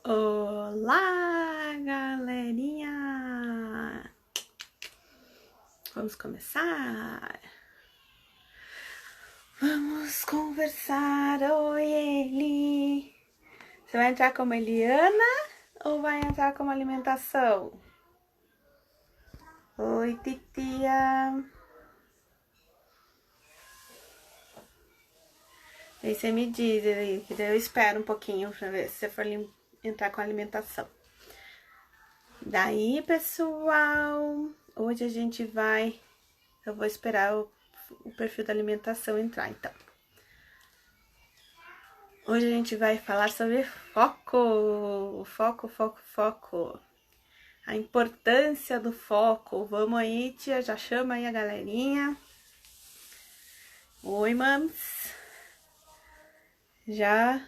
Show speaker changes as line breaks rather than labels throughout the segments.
Olá, galerinha! Vamos começar? Vamos conversar. Oi, Eli! Você vai entrar como Eliana ou vai entrar como alimentação? Oi, titia! Aí você me diz, Eli, que daí eu espero um pouquinho pra ver se você for entrar com alimentação. Daí, pessoal, hoje a gente vai... Eu vou esperar o perfil da alimentação entrar, então. Hoje a gente vai falar sobre foco. Foco, foco, foco. A importância do foco. Vamos aí, tia, já chama aí a galerinha. Oi, mams. Já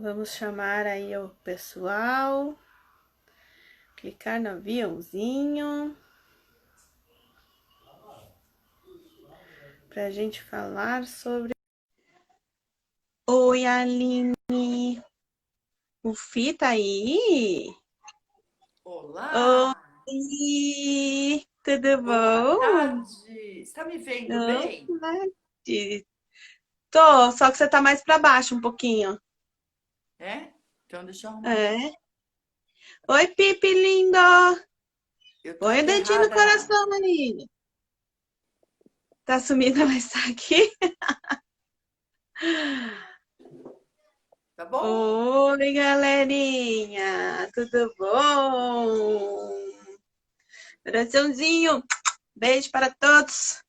vamos chamar aí o pessoal. Clicar no aviãozinho. Pra gente falar sobre... Oi, Aline. O Fih tá aí?
Olá!
Oi, tudo
Boa
bom?
tarde! Está me vendo
Não,
bem?
tô, só que você tá mais pra baixo um pouquinho.
É? Então deixa eu arrumar aqui.
É. Oi, Pipi lindo!
Eu tô
Põe o dedinho no
aterrada.
coração, menina. Tá sumida, mas tá aqui.
Tá bom?
Oi, galerinha! Tudo bom? Coraçãozinho, beijo para todos.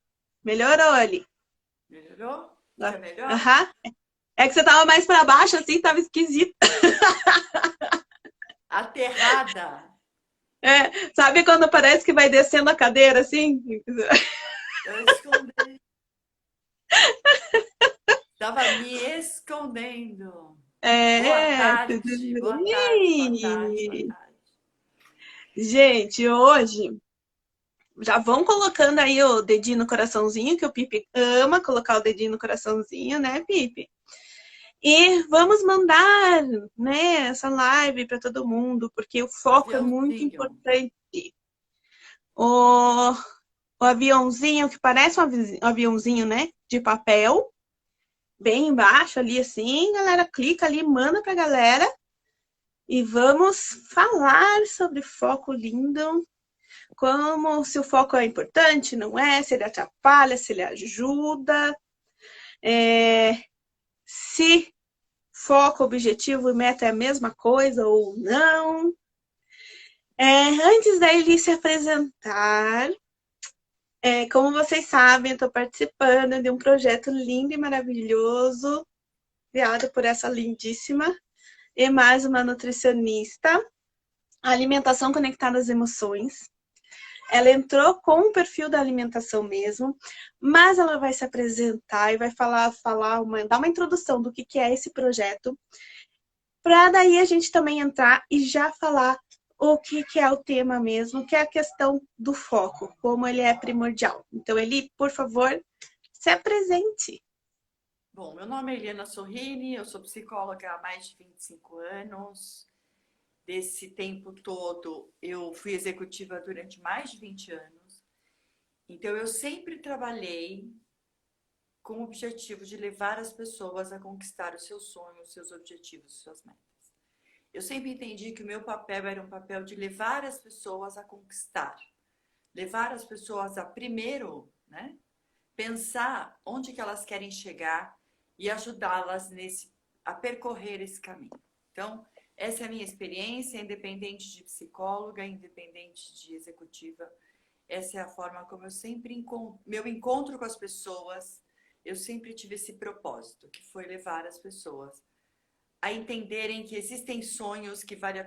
Melhorou ali.
Melhorou? Fica melhor?
Aham. É que você tava mais pra baixo, assim, tava esquisito.
Aterrada!
É, sabe quando parece que vai descendo a cadeira, assim?
Eu escondi. Estava me escondendo.
É, tudo
Boa tarde, boa tarde, boa
bem.
tarde.
Gente, hoje já vão colocando aí o dedinho no coraçãozinho, que o Pipe ama colocar o dedinho no coraçãozinho, né, Pipe? E vamos mandar, né, essa live para todo mundo, porque o
O
foco é muito
aviãozinho.
importante. O, o aviãozinho, que parece um aviãozinho, né, de papel, bem embaixo ali assim, galera, clica ali, manda pra galera. E vamos falar sobre foco lindo, como se o foco é importante, não é, se ele atrapalha, se ele ajuda, se foco, objetivo e meta é a mesma coisa ou não. Antes da Eli se apresentar, como vocês sabem, eu estou participando de um projeto lindo e maravilhoso, criado por essa lindíssima e mais uma nutricionista, Alimentação Conectada às Emoções. Ela entrou com o perfil da alimentação mesmo, mas ela vai se apresentar e vai dar uma introdução do que é esse projeto, para daí a gente também entrar e já falar o que é o tema mesmo, que é a questão do foco, como ele é primordial. Então, Eli, por favor, se apresente.
Bom, meu nome é Eliana Sorrini, eu sou psicóloga há mais de 25 anos. Desse tempo todo, eu fui executiva durante mais de 20 anos. Então, eu sempre trabalhei com o objetivo de levar as pessoas a conquistar os seus sonhos, os seus objetivos, as suas metas. Eu sempre entendi que o meu papel era um papel de levar as pessoas a conquistar, levar as pessoas a primeiro, né, pensar onde que elas querem chegar e ajudá-las a percorrer esse caminho. Então, essa é a minha experiência, independente de psicóloga, independente de executiva. Essa é a forma como eu sempre meu encontro com as pessoas, eu sempre tive esse propósito, que foi levar as pessoas a entenderem que existem sonhos que vale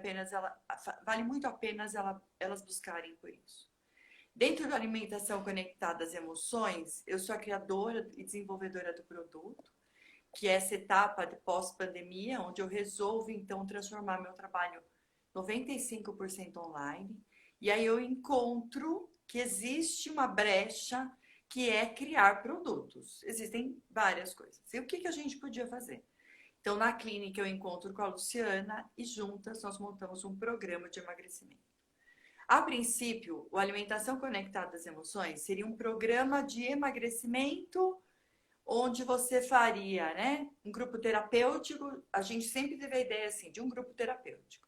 muito a pena elas buscarem por isso. Dentro da alimentação conectada às emoções, eu sou a criadora e desenvolvedora do produto, que é essa etapa de pós-pandemia, onde eu resolvo então transformar meu trabalho 95% online. E aí eu encontro que existe uma brecha que é criar produtos. Existem várias coisas. E o que a gente podia fazer? Então, na clínica, eu encontro com a Luciana e juntas nós montamos um programa de emagrecimento. A princípio, o Alimentação Conectada às Emoções seria um programa de emagrecimento onde você faria, né, um grupo terapêutico. A gente sempre teve a ideia assim de um grupo terapêutico.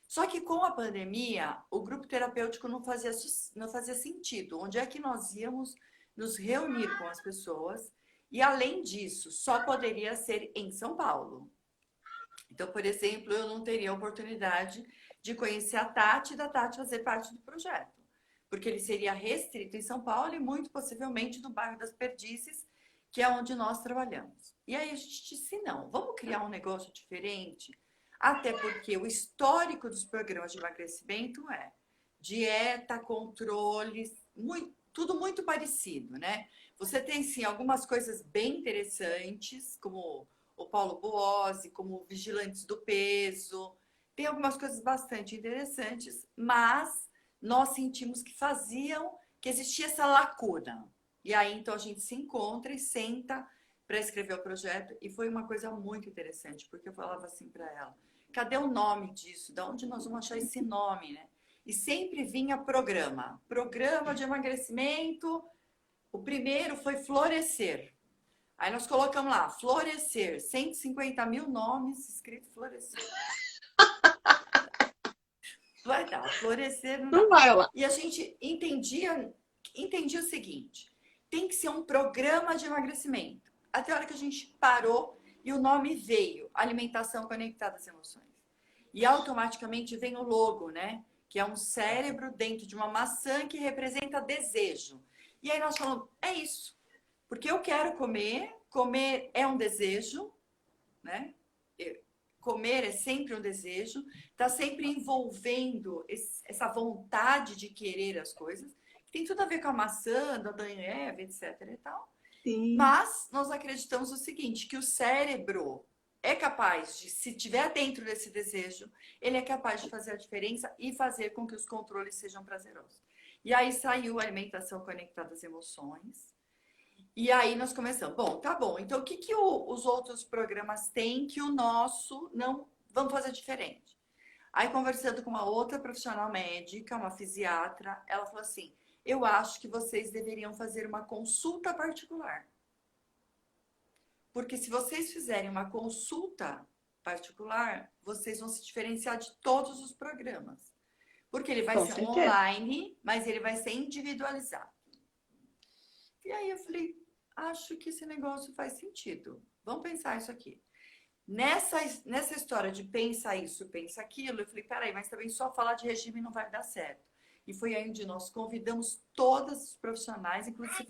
Só que com a pandemia, o grupo terapêutico não fazia sentido. Onde é que nós íamos nos reunir com as pessoas? E além disso, só poderia ser em São Paulo. Então, por exemplo, eu não teria a oportunidade de conhecer a Tati e da Tati fazer parte do projeto, porque ele seria restrito em São Paulo e muito possivelmente no bairro das Perdizes, que é onde nós trabalhamos. E aí a gente disse, não, vamos criar um negócio diferente, até porque o histórico dos programas de emagrecimento é dieta, controle, tudo muito parecido, né? Você tem, sim, algumas coisas bem interessantes, como o Paulo Buozzi, como Vigilantes do Peso. Tem algumas coisas bastante interessantes, mas nós sentimos que existia essa lacuna. E aí, então, a gente se encontra e senta para escrever o projeto. E foi uma coisa muito interessante, porque eu falava assim para ela, cadê o nome disso? De onde nós vamos achar esse nome, né? E sempre vinha programa de emagrecimento. O primeiro foi Florescer. Aí nós colocamos lá, Florescer, 150 mil nomes escrito Florescer. Vai dar, Florescer não dá.
Não vai lá.
E a gente entendia o seguinte, tem que ser um programa de emagrecimento. Até a hora que a gente parou e o nome veio, Alimentação Conectada às Emoções. E automaticamente vem o logo, né? Que é um cérebro dentro de uma maçã que representa desejo. E aí nós falamos, é isso. Porque eu quero comer é um desejo, né? Comer é sempre um desejo, está sempre envolvendo essa vontade de querer as coisas, que tem tudo a ver com a maçã, da Adão e Eva, etc. e tal.
Sim.
Mas nós acreditamos o seguinte, que o cérebro é capaz de, se estiver dentro desse desejo, ele é capaz de fazer a diferença e fazer com que os controles sejam prazerosos. E aí saiu a Alimentação Conectada às Emoções. E aí nós começamos, bom, tá bom, então o que os outros programas têm que o nosso não, vamos fazer diferente. Aí conversando com uma outra profissional médica, uma fisiatra, ela falou assim, eu acho que vocês deveriam fazer uma consulta particular. Porque se vocês fizerem uma consulta particular, vocês vão se diferenciar de todos os programas. Porque ele vai
Com
ser
certeza.
online, mas ele vai ser individualizado. E aí eu falei, acho que esse negócio faz sentido. Vamos pensar isso aqui. Nessa história de pensa isso, pensa aquilo, eu falei, peraí, mas também só falar de regime não vai dar certo. E foi aí onde nós convidamos todos os profissionais, inclusive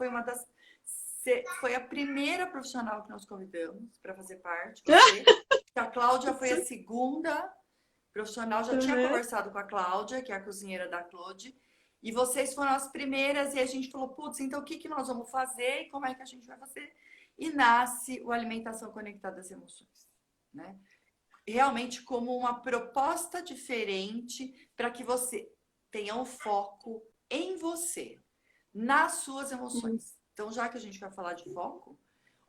foi a primeira profissional que nós convidamos para fazer parte. A Cláudia foi a segunda profissional, já tinha conversado com a Cláudia, que é a cozinheira da Claude. E vocês foram as primeiras e a gente falou, putz, então o que nós vamos fazer e como é que a gente vai fazer? E nasce o Alimentação Conectada às Emoções, né? Realmente como uma proposta diferente para que você tenha um foco em você, nas suas emoções. Então, já que a gente vai falar de foco,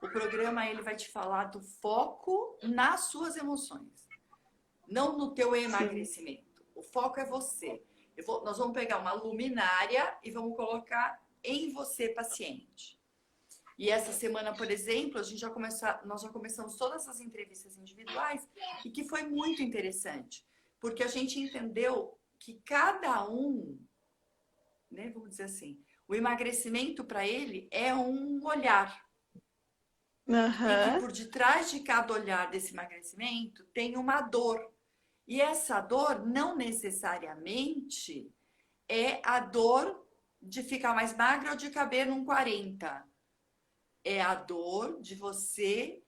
o programa ele vai te falar do foco nas suas emoções, não no teu emagrecimento. O foco é você. Nós vamos pegar uma luminária e vamos colocar em você, paciente. E essa semana, por exemplo, nós já começamos todas as entrevistas individuais e que foi muito interessante, porque a gente entendeu que cada um, né, vamos dizer assim, o emagrecimento para ele é um olhar. E que por detrás de cada olhar desse emagrecimento tem uma dor. E essa dor não necessariamente é a dor de ficar mais magra ou de caber num 40. É a dor de você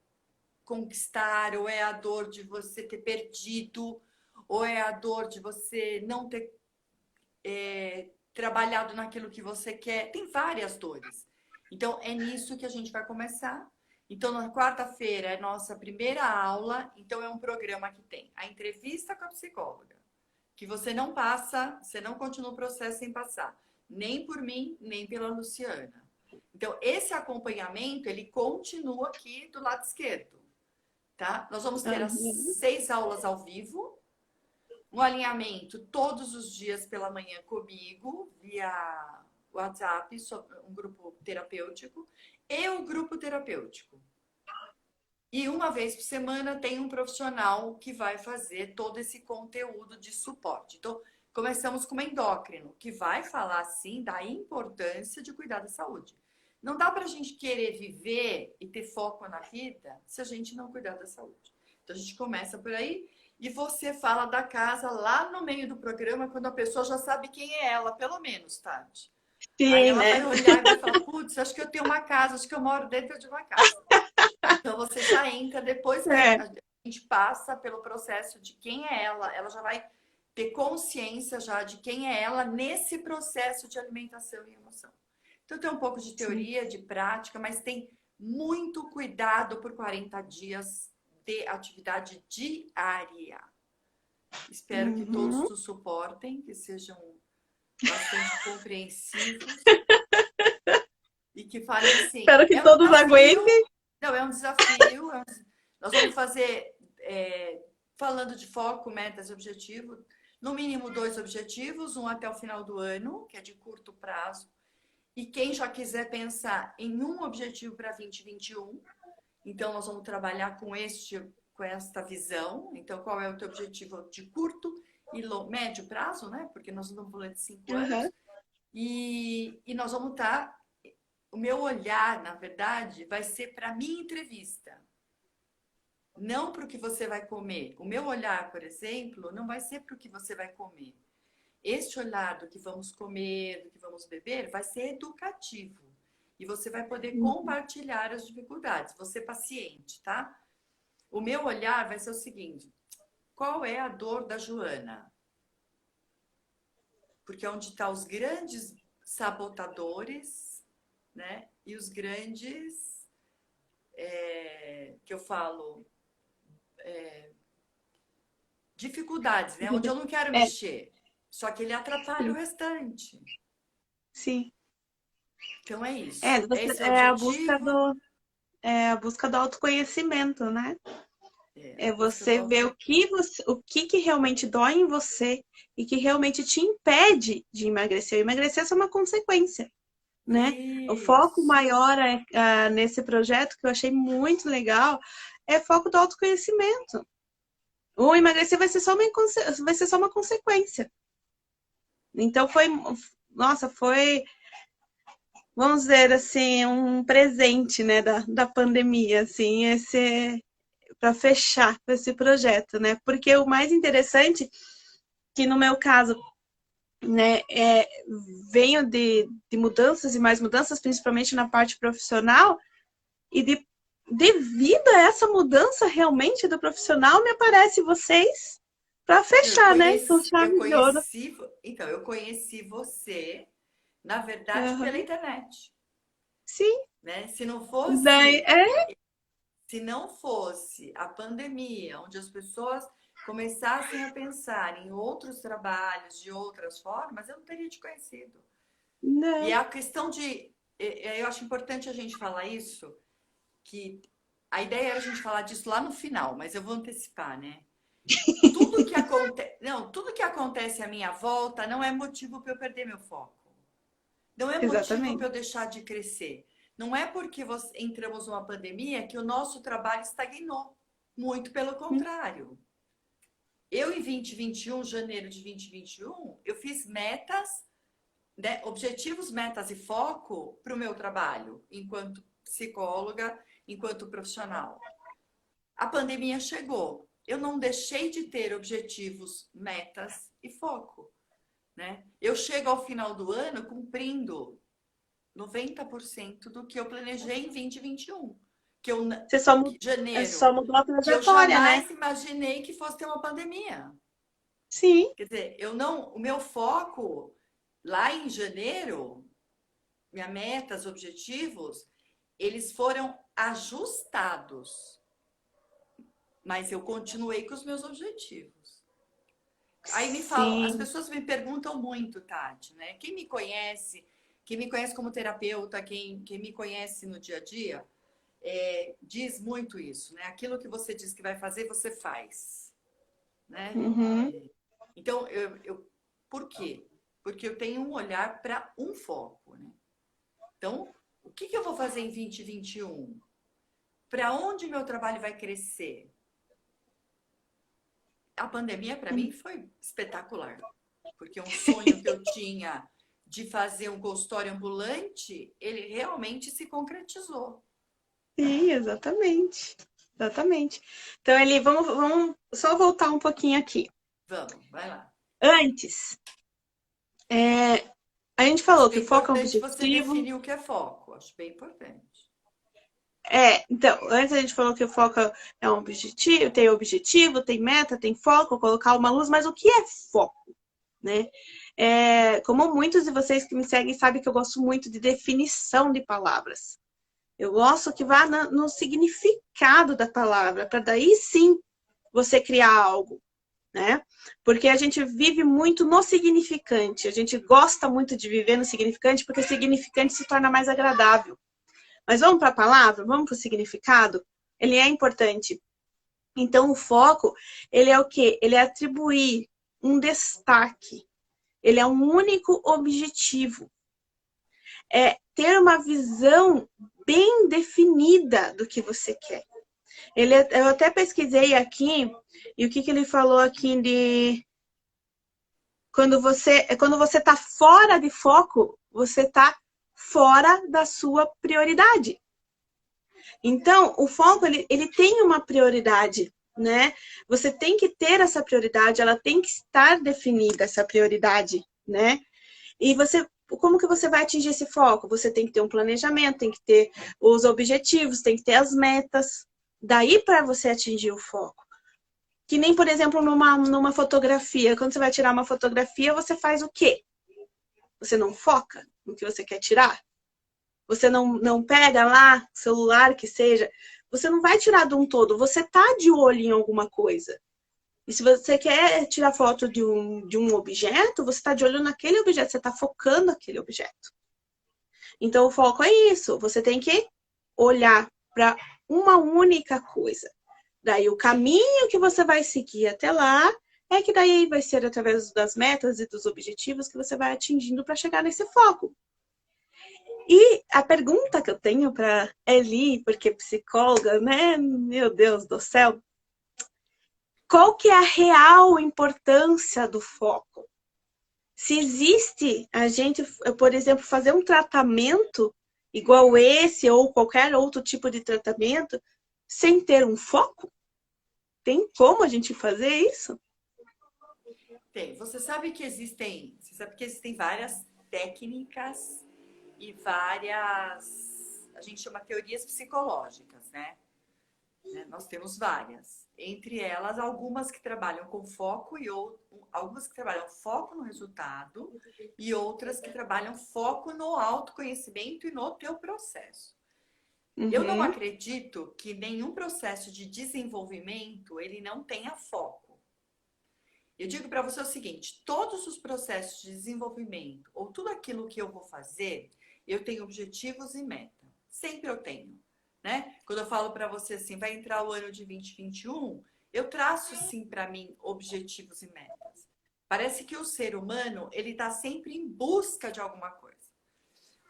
conquistar, ou é a dor de você ter perdido, ou é a dor de você não ter trabalhado naquilo que você quer. Tem várias dores. Então, é nisso que a gente vai começar. Então, na quarta-feira é nossa primeira aula. Então, é um programa que tem a entrevista com a psicóloga, que você não passa, você não continua o processo sem passar, nem por mim, nem pela Luciana. Então, esse acompanhamento, ele continua aqui do lado esquerdo, tá? Nós vamos ter as
Aham.
6 aulas ao vivo, um alinhamento todos os dias pela manhã comigo, via WhatsApp, um grupo terapêutico, e o grupo terapêutico. E uma vez por semana tem um profissional que vai fazer todo esse conteúdo de suporte. Então, começamos com uma endócrino, que vai falar, sim, da importância de cuidar da saúde. Não dá para a gente querer viver e ter foco na vida se a gente não cuidar da saúde. Então, a gente começa por aí e você fala da casa lá no meio do programa, quando a pessoa já sabe quem é ela, pelo menos, Tati. Aí
Sim,
ela vai
né?
olhar e vai falar, putz, acho que eu tenho uma casa, acho que eu moro dentro de uma casa. Então você já entra, depois que
É,
a gente passa pelo processo de quem é ela já vai ter consciência já de quem é ela nesse processo de alimentação e emoção. Então tem um pouco de
sim.
teoria, de prática, mas tem muito cuidado por 40 dias de atividade diária. Espero que todos
Uhum.
nos suportem, que sejam bastante compreensivos e que falem assim,
Espero que
é um
todos aguentem.
desafio, não, é um desafio, nós vamos fazer, falando de foco, metas e objetivos, no mínimo 2 objetivos, um até o final do ano, que é de curto prazo, e quem já quiser pensar em um objetivo para 2021, então nós vamos trabalhar com esta visão, então qual é o teu objetivo de curto e médio prazo, né? Porque nós estamos falando de 5
Aham.
anos, e nós vamos estar o meu olhar, na verdade, vai ser para a minha entrevista, não para o que você vai comer. O meu olhar, por exemplo, não vai ser para o que você vai comer. Este olhar do que vamos comer, do que vamos beber, vai ser educativo. E você vai poder compartilhar as dificuldades. Você paciente, tá? O meu olhar vai ser o seguinte: qual é a dor da Joana? Porque é onde estão os grandes sabotadores, né? E os grandes que eu falo, dificuldades, né? Onde eu não quero
É,
mexer. Só que ele atrapalha o
sim,
restante.
sim.
Então é
É,
isso.
você,
Esse é o objetivo.
é a busca do autoconhecimento, né?
É,
É
a busca do
você ver
auto.
o que que realmente dói em você e que realmente te impede de emagrecer. Emagrecer é só uma consequência, né? O foco
Isso.
maior nesse projeto, que eu achei muito legal, é foco do autoconhecimento. O emagrecer vai ser só vai ser só uma consequência. Então nossa, foi, vamos dizer assim, um presente, né, da pandemia, assim, esse para fechar esse projeto, né? Porque o mais interessante que no meu caso, né, venho de mudanças e mais mudanças, principalmente na parte profissional, e devido a essa mudança realmente do profissional, me aparece vocês para
Não,
fechar, né? Com chave de ouro.
então, eu conheci você, na verdade, pela
Uhum.
internet,
Sim,
né?
daí
Se não fosse a pandemia, onde as pessoas começassem a pensar em outros trabalhos de outras formas, eu não teria te conhecido. E é
não,
a questão de, eu acho importante a gente falar isso, que a ideia era a gente falar disso lá no final, mas eu vou antecipar, né? Tudo que acontece à minha volta não é motivo para eu perder meu foco. Não é motivo para
exatamente.
eu deixar de crescer. Não é porque entramos numa pandemia que o nosso trabalho estagnou. Muito pelo contrário. Eu, em 2021, janeiro de 2021, eu fiz metas, né, objetivos, metas e foco para o meu trabalho, enquanto psicóloga, enquanto profissional. A pandemia chegou. Eu não deixei de ter objetivos, metas e foco. Né? Eu chego ao final do ano cumprindo 90% do que eu planejei em 2021. Que eu,
Você só, só
janeiro,
mudou a
que eu
trajetória, né?
jamais imaginei que fosse ter uma pandemia.
Sim,
Quer dizer, eu não, o meu foco lá em janeiro, minha metas, objetivos, eles foram ajustados, mas eu continuei com os meus objetivos. Aí me falam, as
sim.
pessoas me perguntam muito, Tati, né? Quem me conhece como terapeuta, quem me conhece no dia a dia, diz muito isso, né? Aquilo que você diz que vai fazer, você faz, né?
Uhum.
Então, por quê? Porque eu tenho um olhar para um foco, né? Então, o que eu vou fazer em 2021? Para onde meu trabalho vai crescer? A pandemia, para mim, foi espetacular. Porque um sonho que eu tinha de fazer um consultório ambulante, ele realmente se concretizou.
Sim, exatamente. Exatamente. Então, Eli, vamos só voltar um pouquinho aqui.
Vamos, vai lá.
Antes, a gente
Acho
falou
que é
que o foco é um
importante você
objetivo.
definir o que é foco. Acho bem importante.
Então, antes a gente falou que o foco é um objetivo, tem meta, tem foco, colocar uma luz, mas o que é foco, né? Como muitos de vocês que me seguem sabem que eu gosto muito de definição de palavras. Eu gosto que vá no significado da palavra, para daí sim você criar algo, né? Porque a gente vive muito no significante, a gente gosta muito de viver no significante, porque o significante se torna mais agradável. Mas vamos para a palavra, vamos para o significado? Ele é importante. Então, o foco, ele é o quê? Ele é atribuir um destaque. Ele é um único objetivo. É ter uma visão bem definida do que você quer. Eu até pesquisei aqui, e o que ele falou aqui de... Quando você está fora de foco, você está fora da sua prioridade. Então, o foco, ele tem uma prioridade, né? Você tem que ter essa prioridade, ela tem que estar definida, essa prioridade, né? E como que você vai atingir esse foco? Você tem que ter um planejamento, tem que ter os objetivos, tem que ter as metas. Daí para você atingir o foco. Que nem, por exemplo, numa fotografia. Quando você vai tirar uma fotografia, você faz o quê? Você não foca no que você quer tirar? Você não pega lá, celular que seja, você não vai tirar de um todo, você tá de olho em alguma coisa. E se você quer tirar foto de um objeto, você está de olho naquele objeto, você está focando naquele objeto. Então, o foco é isso, você tem que olhar para uma única coisa. Daí, o caminho que você vai seguir até lá é que daí vai ser através das metas e dos objetivos que você vai atingindo para chegar nesse foco. E a pergunta que eu tenho para Eli, porque psicóloga, né? Meu Deus do céu. Qual que é a real importância do foco? Se existe a gente, por exemplo, fazer um tratamento igual esse ou qualquer outro tipo de tratamento sem ter um foco? Tem como a gente fazer isso?
Tem. Você sabe que existem várias técnicas e várias, a gente chama teorias psicológicas, né? Nós temos várias. Entre elas, algumas que trabalham com foco algumas que trabalham foco no resultado e outras que trabalham foco no autoconhecimento e no teu processo. Eu não
Uhum.
acredito que nenhum processo de desenvolvimento ele não tenha foco. Eu digo para você o seguinte: todos os processos de desenvolvimento ou tudo aquilo que eu vou fazer, eu tenho objetivos e meta. Sempre eu tenho, né? Quando eu falo para você assim, vai entrar o ano de 2021, eu traço sim para mim objetivos e metas. Parece que o ser humano ele está sempre em busca de alguma coisa.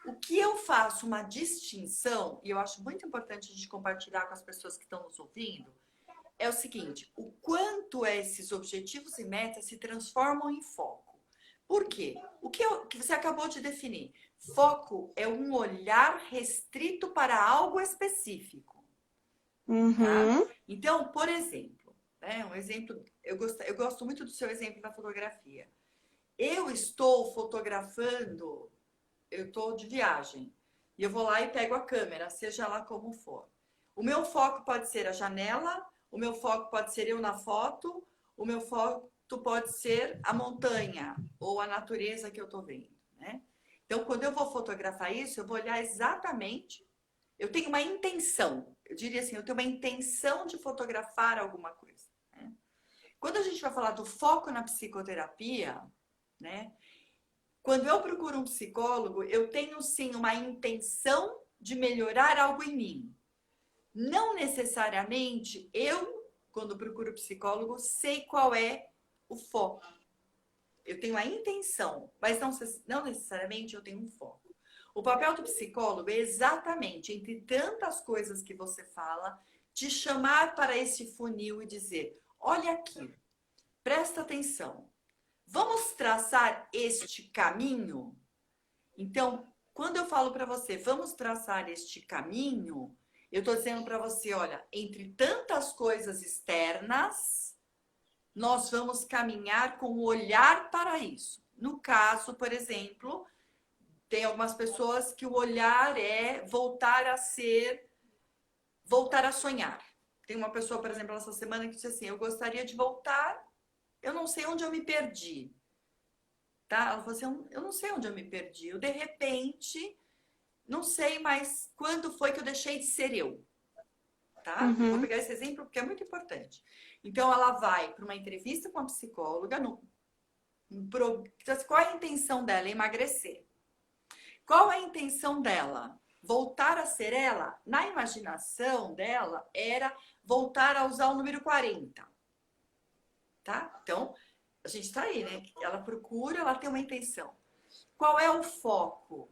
O que eu faço uma distinção, e eu acho muito importante a gente compartilhar com as pessoas que estão nos ouvindo, é o seguinte: o quanto esses objetivos e metas se transformam em foco. Por quê? Que você acabou de definir. Foco é um olhar restrito para algo específico. Tá?
Uhum.
Então, por exemplo, né, um exemplo, eu gosto muito do seu exemplo da fotografia. Eu estou fotografando, eu estou de viagem, e eu vou lá e pego a câmera, seja lá como for. O meu foco pode ser a janela, o meu foco pode ser eu na foto, o meu foco pode ser a montanha ou a natureza que eu estou vendo, né? Então, quando eu vou fotografar isso, eu vou olhar exatamente. Eu tenho uma intenção, eu diria assim, eu tenho uma intenção de fotografar alguma coisa, né? Quando a gente vai falar do foco na psicoterapia, né? Quando eu procuro um psicólogo, eu tenho sim uma intenção de melhorar algo em mim. Não necessariamente eu, quando procuro psicólogo, sei qual é o foco. Eu tenho a intenção, mas não necessariamente eu tenho um foco. O papel do psicólogo é exatamente, entre tantas coisas que você fala, te chamar para esse funil e dizer: olha aqui, presta atenção, vamos traçar este caminho? Então, quando eu falo para você, vamos traçar este caminho, eu estou dizendo para você, olha, entre tantas coisas externas, nós vamos caminhar com o olhar para isso. No caso, por exemplo, tem algumas pessoas que o olhar é voltar a ser, voltar a sonhar. Tem uma pessoa, por exemplo, essa semana que disse assim: eu gostaria de voltar, eu não sei onde eu me perdi. Tá? Ela falou assim: eu não sei onde eu me perdi. Eu, de repente, não sei mais quando foi que eu deixei de ser eu. Tá? Vou pegar esse exemplo porque é muito importante. Então, ela vai para uma entrevista com a psicóloga. Qual é a intenção dela? Emagrecer. Qual é a intenção dela? Voltar a ser ela? Na imaginação dela, era voltar a usar o número 40. Tá? Então, a gente está aí, né? Ela procura, ela tem uma intenção. Qual é o foco?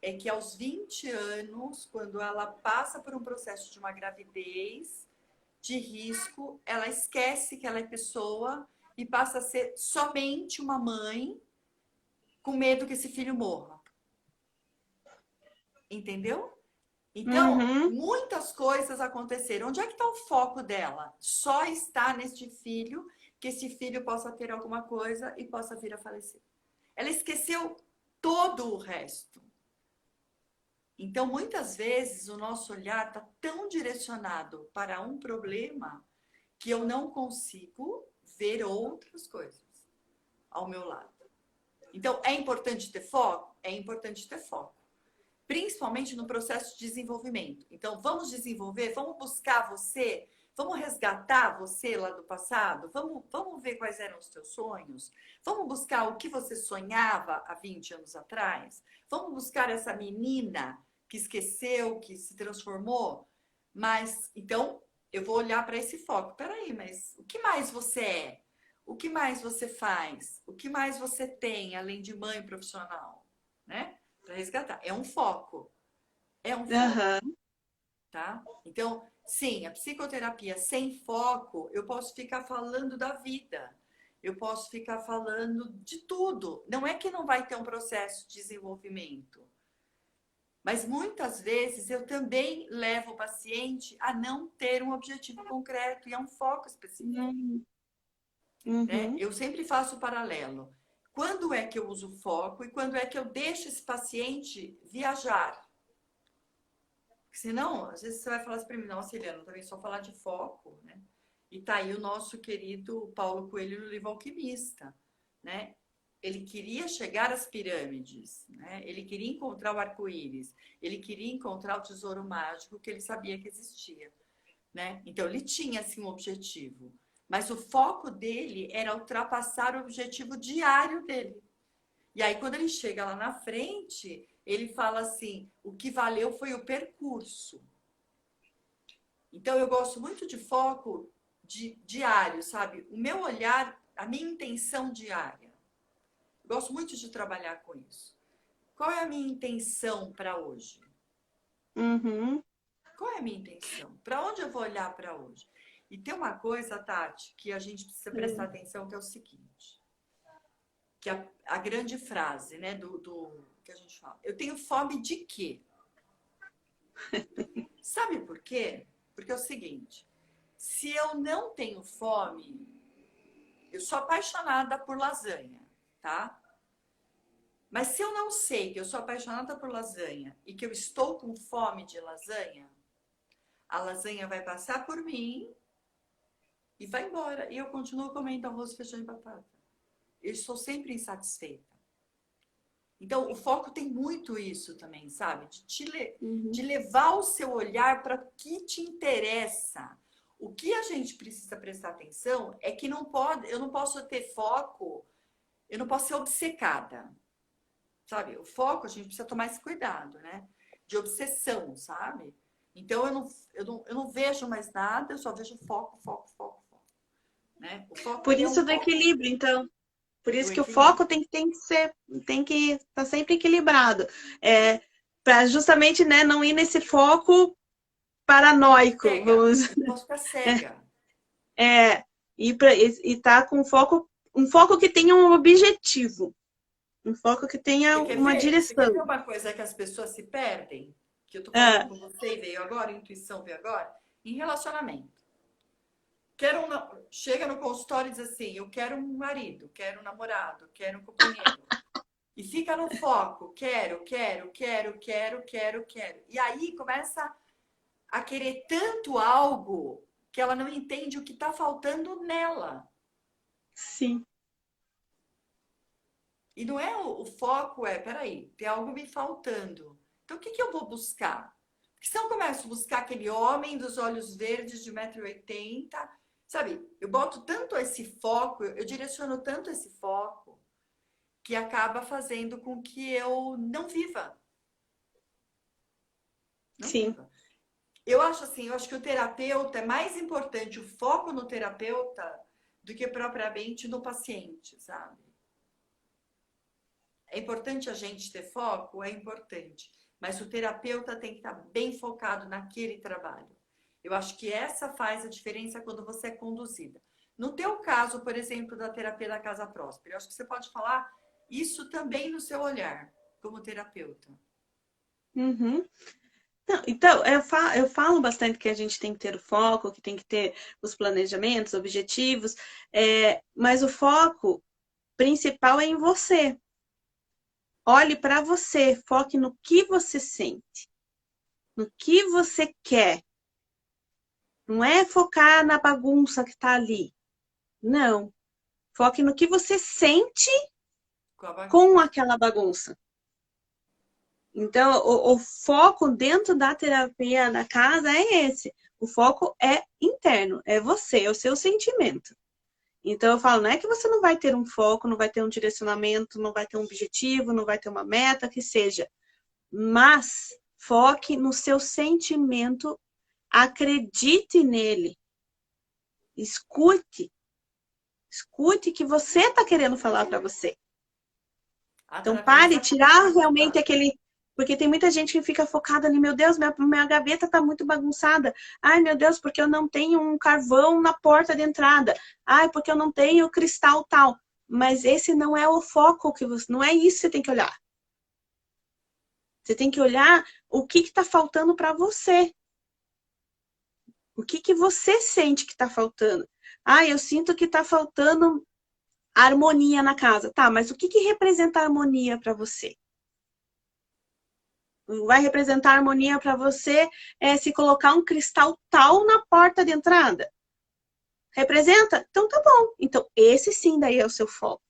É que aos 20 anos, quando ela passa por um processo de uma gravidez de risco, ela esquece que ela é pessoa e passa a ser somente uma mãe com medo que esse filho morra. Entendeu? Então, muitas coisas aconteceram. Onde é que está o foco dela? Só está neste filho, que esse filho possa ter alguma coisa e possa vir a falecer. Ela esqueceu todo o resto. Então, muitas vezes, o nosso olhar está tão direcionado para um problema que eu não consigo ver outras coisas ao meu lado. Então, é importante ter foco? É importante ter foco. Principalmente no processo de desenvolvimento. Então, vamos desenvolver, vamos buscar você, vamos resgatar você lá do passado, vamos ver quais eram os teus sonhos, vamos buscar o que você sonhava há 20 anos atrás, vamos buscar essa menina que esqueceu, que se transformou. Mas, então, eu vou olhar para esse foco. Peraí, mas o que mais você é? O que mais você faz? O que mais você tem, além de mãe profissional? Né? Para resgatar. É um foco. É um foco. Tá? Então, sim, a psicoterapia sem foco, eu posso ficar falando da vida. Eu posso ficar falando de tudo. Não é que não vai ter um processo de desenvolvimento. Mas muitas vezes eu também levo o paciente a não ter um objetivo concreto e a um foco específico. Né? Eu sempre faço o paralelo. Quando é que eu uso foco e quando é que eu deixo esse paciente viajar? Porque senão, às vezes você vai falar assim para mim: nossa, Eliana, também só falar de foco, né? E tá aí o nosso querido Paulo Coelho no livro Alquimista, né? Ele queria chegar às pirâmides, né? Ele queria encontrar o arco-íris, ele queria encontrar o tesouro mágico que ele sabia que existia, né? Então ele tinha assim um objetivo, mas o foco dele era ultrapassar o objetivo diário dele. E aí, quando ele chega lá na frente, ele fala assim: o que valeu foi o percurso. Então, eu gosto muito de foco diário, sabe? O meu olhar, a minha intenção diária. Eu gosto muito de trabalhar com isso. Qual é a minha intenção para hoje? Qual é a minha intenção? Para onde eu vou olhar para hoje? E tem uma coisa, Tati, que a gente precisa prestar atenção, que é o seguinte. Que é a grande frase, né, do que a gente fala. Eu tenho fome de quê? Sabe por quê? Porque é o seguinte: se eu não tenho fome, eu sou apaixonada por lasanha, tá? Mas se eu não sei que eu sou apaixonada por lasanha e que eu estou com fome de lasanha, a lasanha vai passar por mim e vai embora. E eu continuo comendo arroz, feijão e batata. Eu estou sempre insatisfeita. Então, o foco tem muito isso também, sabe? De levar o seu olhar para o que te interessa. O que a gente precisa prestar atenção é que eu não posso ter foco, eu não posso ser obcecada, sabe? O foco, a gente precisa tomar esse cuidado, né? De obsessão, sabe? Então, eu não vejo mais nada, eu só vejo foco, foco, foco, foco. Né? O foco,
Por
ele é
isso
um
do
foco
equilíbrio, então. Por
do
isso que o foco
equilíbrio.
tem que estar sempre equilibrado. Para justamente, né, não ir nesse foco paranoico,
Cega.
vamos
Eu não posso ficar cega.
é, e tá com foco, um foco que tenha um objetivo, um foco que tenha
Você quer
uma
ver? Você quer
direção.
ver uma coisa que as pessoas se perdem? Que eu tô falando
É,
com você e veio agora, a intuição veio agora? Em relacionamento. Quero chega no consultório e diz assim: eu quero um marido, quero um namorado, quero um companheiro. E fica no foco: quero, quero, quero, quero, quero, quero. E aí começa a querer tanto algo que ela não entende o que está faltando nela.
sim,
E não é o foco, peraí, tem algo me faltando. Então o que eu vou buscar? Porque se eu começo a buscar aquele homem dos olhos verdes de 1,80 m, sabe? Eu boto tanto esse foco, eu direciono tanto esse foco, que acaba fazendo com que eu não viva. Não
sim,
viva. Eu acho assim, eu acho que o terapeuta é mais importante o foco no terapeuta do que propriamente no paciente, sabe? É importante a gente ter foco? É importante. Mas o terapeuta tem que estar bem focado naquele trabalho. Eu acho que essa faz a diferença quando você é conduzida. No teu caso, por exemplo, da terapia da Casa Próspera, eu acho que você pode falar isso também no seu olhar, como terapeuta.
uhum. Não, então, eu falo bastante que a gente tem que ter o foco, que tem que ter os planejamentos, objetivos, mas o foco principal é em você. Olhe para você, foque no que você sente, no que você quer. Não é focar na bagunça que está ali. Não. Foque no que você sente
Com a
com
bagunça.
aquela bagunça. Então, o foco dentro da terapia na casa é esse. O foco é interno, é você, é o seu sentimento. Então, eu falo, não é que você não vai ter um foco, não vai ter um direcionamento, não vai ter um objetivo, não vai ter uma meta, que seja. Mas foque no seu sentimento, acredite nele, escute, escute que você está querendo falar para você.
A
Então,
terapia
pare,
exatamente
tirar
para
realmente
escutar.
aquele. Porque tem muita gente que fica focada ali, meu Deus, minha gaveta está muito bagunçada. Ai, meu Deus, porque eu não tenho um carvão na porta de entrada. Ai, porque eu não tenho cristal tal. Mas esse não é o foco que você. Não é isso que você tem que olhar. Você tem que olhar o que está faltando para você. O que você sente que está faltando? Ah, eu sinto que está faltando harmonia na casa. Tá, mas o que representa harmonia para você? Vai representar harmonia para você se colocar um cristal tal na porta de entrada? Representa? Então tá bom. Então esse sim daí é o seu foco.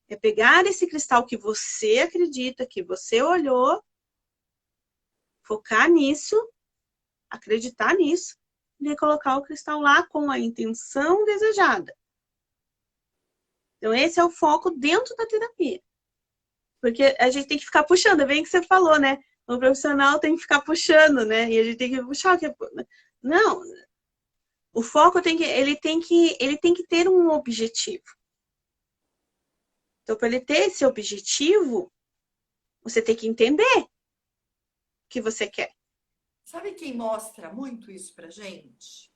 É pegar esse cristal que você acredita, que você olhou, focar nisso, acreditar nisso, e colocar o cristal lá com a intenção desejada. Então esse é o foco dentro da terapia. Porque a gente tem que ficar puxando, é bem que você falou, né? O profissional tem que ficar puxando, né? E a gente tem que puxar. Não, o foco ele tem que ter um objetivo. Então, para ele ter esse objetivo, você tem que entender o que você quer.
Sabe quem mostra muito isso pra gente?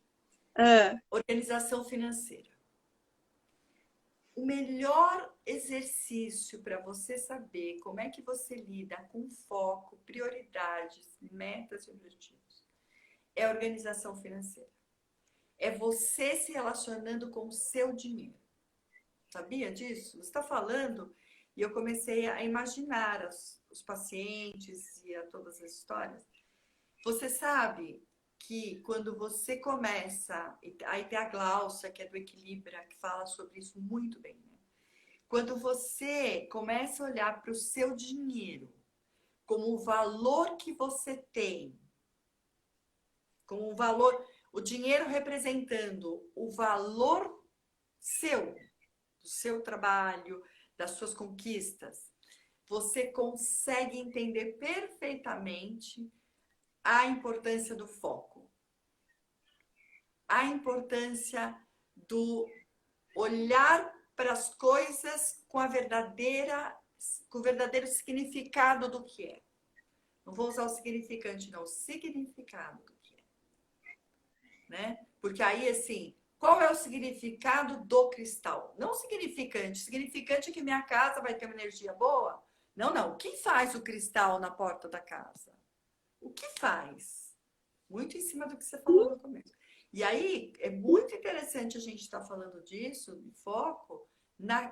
Ah,
Organização financeira. O melhor exercício para você saber como é que você lida com foco, prioridades, metas e objetivos é a organização financeira. É você se relacionando com o seu dinheiro. Sabia disso? Você está falando e eu comecei a imaginar os pacientes e a todas as histórias. Você sabe que quando você começa, aí tem a Glaucia, que é do Equilibra, que fala sobre isso muito bem, né? Quando você começa a olhar para o seu dinheiro como o valor que você tem, como o valor, o dinheiro representando o valor seu, do seu trabalho, das suas conquistas, você consegue entender perfeitamente a importância do foco, a importância do olhar para as coisas com com o verdadeiro significado do que é. Não vou usar o significante, não, o significado do que é, né? Porque aí, assim, qual é o significado do cristal? Não o significante. Significante é que minha casa vai ter uma energia boa? Não, não. O que faz o cristal na porta da casa? O que faz? Muito em cima do que você falou no começo. E aí, é muito interessante a gente estar falando disso, de foco,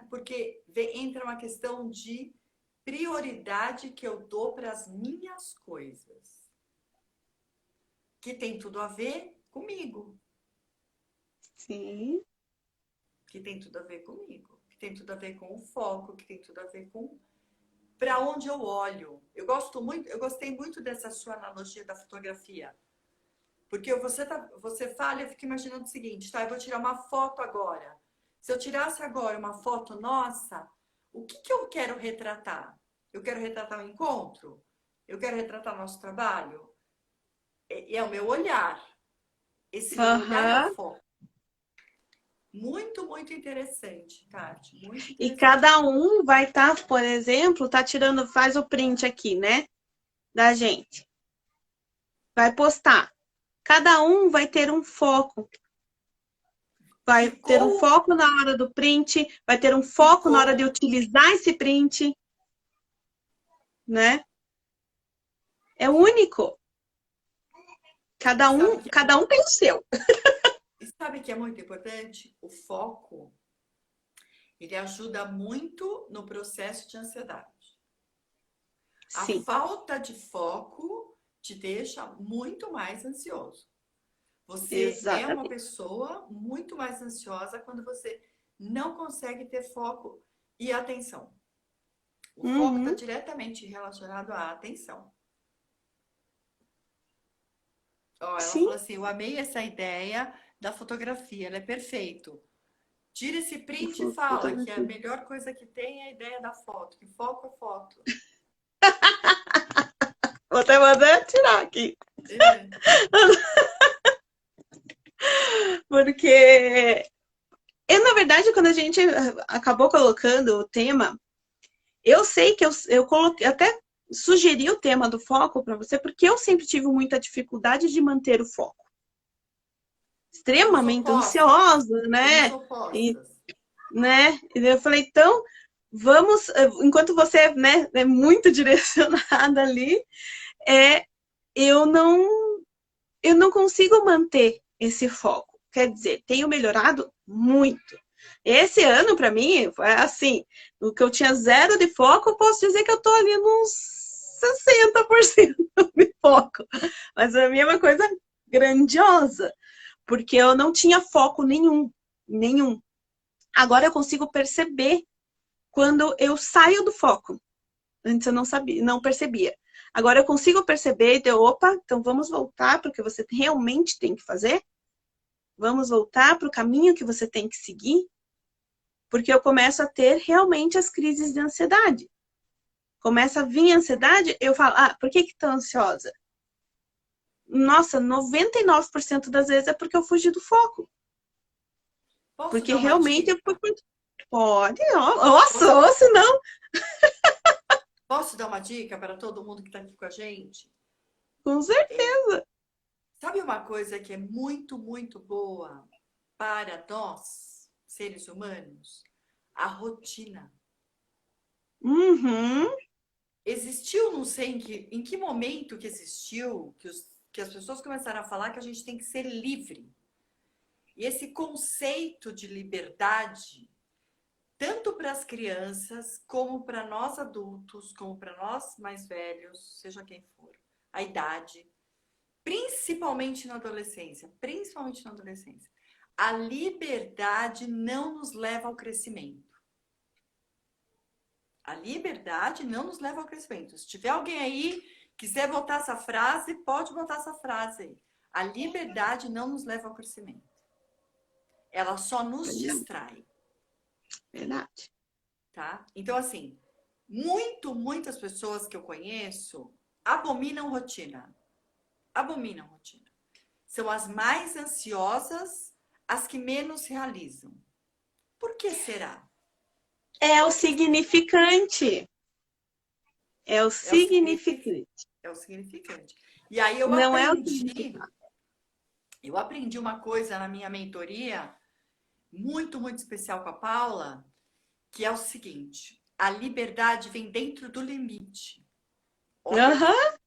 porque entra uma questão de prioridade que eu dou para as minhas coisas, que tem tudo a ver comigo.
Sim.
Que tem tudo a ver comigo, que tem tudo a ver com o foco, que tem tudo a ver com para onde eu olho. Eu gostei muito dessa sua analogia da fotografia. Porque você fala, eu fico imaginando o seguinte, tá? Eu vou tirar uma foto agora. Se eu tirasse agora uma foto nossa, o que eu quero retratar? Eu quero retratar um encontro? Eu quero retratar nosso trabalho? É o meu olhar. Esse meu olhar é o
Aham.
foco. Muito, muito interessante, Tati. Muito
E
interessante.
cada um vai estar, por exemplo, tá tirando, faz o print aqui, né? Da gente. Vai postar. Cada um vai ter um foco. Vai ter um
Ficou,
foco na hora do print, vai ter um foco na hora de
ficou.
utilizar esse print, né? É único.
E sabe que
Cada um tem o seu.
sabe que é muito importante? O foco, ele ajuda muito no processo de ansiedade. A
Sim,
falta de foco te deixa muito mais ansioso. Você é uma
exatamente.
pessoa muito mais ansiosa quando você não consegue ter foco e atenção. O foco está
Uhum.
diretamente relacionado à atenção. Ó, ela
Sim,
falou assim: eu amei essa ideia da fotografia, ela é perfeito. Tira esse print e fala que a
fotografia.
melhor coisa que tem é a ideia da foto, que foco é foto.
Vou até mandar tirar aqui.
É.
Porque na verdade, quando a gente acabou colocando o tema, eu sei que eu coloquei, até sugeri o tema do foco para você, porque eu sempre tive muita dificuldade de manter o foco.
Somos
Extremamente
opostas.
ansiosa,
Somos
né? E,
opostas.
né? E eu falei, então, vamos, enquanto você, né, é muito direcionada ali, é, eu não, eu não consigo manter esse foco. Quer dizer, tenho melhorado muito. Esse ano, para mim, foi assim, o que eu tinha zero de foco, eu posso dizer que eu tô ali nos 60% de foco. Mas a minha é uma coisa grandiosa, porque eu não tinha foco nenhum, nenhum. Agora eu consigo perceber quando eu saio do foco. Antes eu não sabia, não percebia. Agora eu consigo perceber e deu, opa, então vamos voltar para o que você realmente tem que fazer. Vamos voltar para o caminho que você tem que seguir, porque eu começo a ter realmente as crises de ansiedade. Começa a vir a ansiedade, eu falo, por que estou ansiosa? Nossa, 99% das vezes é porque eu fugi do foco.
Posso
Porque
dar uma
realmente eu
dica?
pode, nossa,
Posso,
ou se não,
posso dar uma dica para todo mundo que está aqui com a gente?
com certeza.
Sabe uma coisa que é muito, muito boa para nós, seres humanos? A rotina.
Uhum,
Existiu, não sei em que momento que existiu, que as pessoas começaram a falar que a gente tem que ser livre. E esse conceito de liberdade, tanto para as crianças, como para nós adultos, como para nós mais velhos, seja quem for, a idade, principalmente na adolescência. A liberdade não nos leva ao crescimento. A liberdade não nos leva ao crescimento. Se tiver alguém aí quiser botar essa frase, pode botar essa frase aí. A liberdade não nos leva ao crescimento. Ela só nos
verdade,
distrai,
verdade.
tá? Então, assim, muitas pessoas que eu conheço abominam rotina. abominam rotina. São as mais ansiosas, as que menos realizam. Por que será?
É o significante. É o
É o significante.
significante.
É o significante. E aí
Não é o significado.
eu aprendi uma coisa na minha mentoria, muito, muito especial com a Paula, que é o seguinte: a liberdade vem dentro do limite. Olha,
Aham.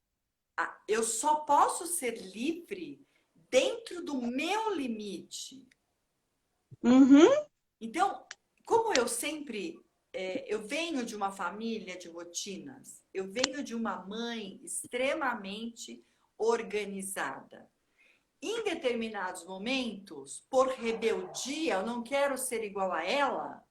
eu só posso ser livre dentro do meu limite.
Uhum.
Então, como eu sempre, eu venho de uma família de rotinas, eu venho de uma mãe extremamente organizada. Em determinados momentos, por rebeldia, eu não quero ser igual a ela,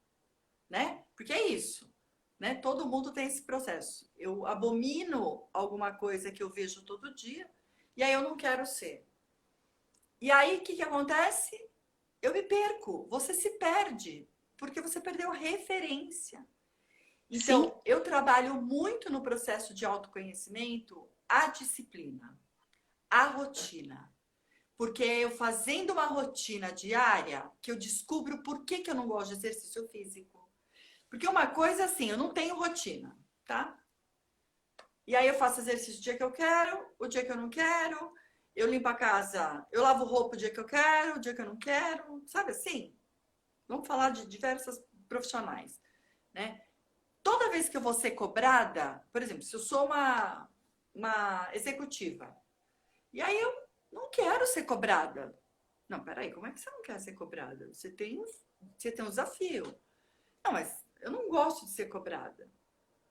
né? Porque é isso, né? Todo mundo tem esse processo. Eu abomino alguma coisa que eu vejo todo dia e aí eu não quero ser. E aí o que acontece? Eu me perco, você se perde, porque você perdeu a referência.
Sim.
Então, eu trabalho muito no processo de autoconhecimento a disciplina, a rotina. Porque é eu fazendo uma rotina diária que eu descubro por que eu não gosto de exercício físico. Porque uma coisa assim, eu não tenho rotina, tá? E aí eu faço exercício o dia que eu quero, o dia que eu não quero, eu limpo a casa, eu lavo roupa o dia que eu quero, o dia que eu não quero, sabe assim? Vamos falar de diversas profissionais, né? Toda vez que eu vou ser cobrada, por exemplo, se eu sou uma executiva, e aí eu não quero ser cobrada. Não, peraí, como é que você não quer ser cobrada? Você tem um desafio. Não, mas eu não gosto de ser cobrada.